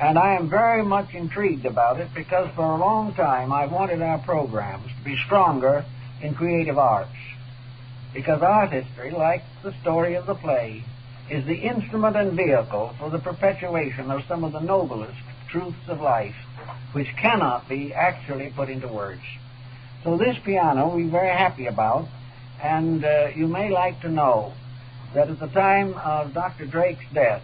and I am very much intrigued about it because for a long time I've wanted our programs to be stronger in creative arts. Because art history, like the story of the play, is the instrument and vehicle for the perpetuation of some of the noblest truths of life, which cannot be actually put into words. So this piano we're very happy about, and you may like to know that at the time of Dr. Drake's death,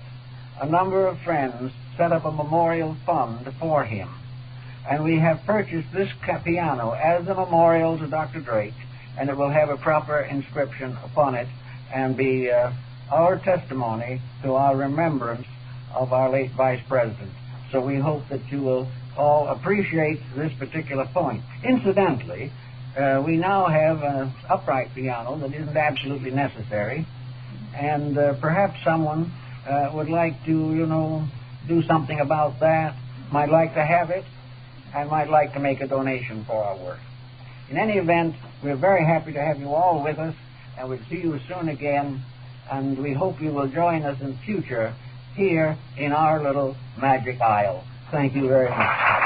a number of friends set up a memorial fund for him, and we have purchased this piano as a memorial to Dr. Drake, and it will have a proper inscription upon it and be our testimony to our remembrance of our late Vice President. So we hope that you will all appreciate this particular point. Incidentally, we now have an upright piano that isn't absolutely necessary, and perhaps someone would like to, do something about that, might like to have it, and might like to make a donation for our work. In any event, we're very happy to have you all with us, and we'll see you soon again, and we hope you will join us in future here in our little Magic Isle. Thank you very much.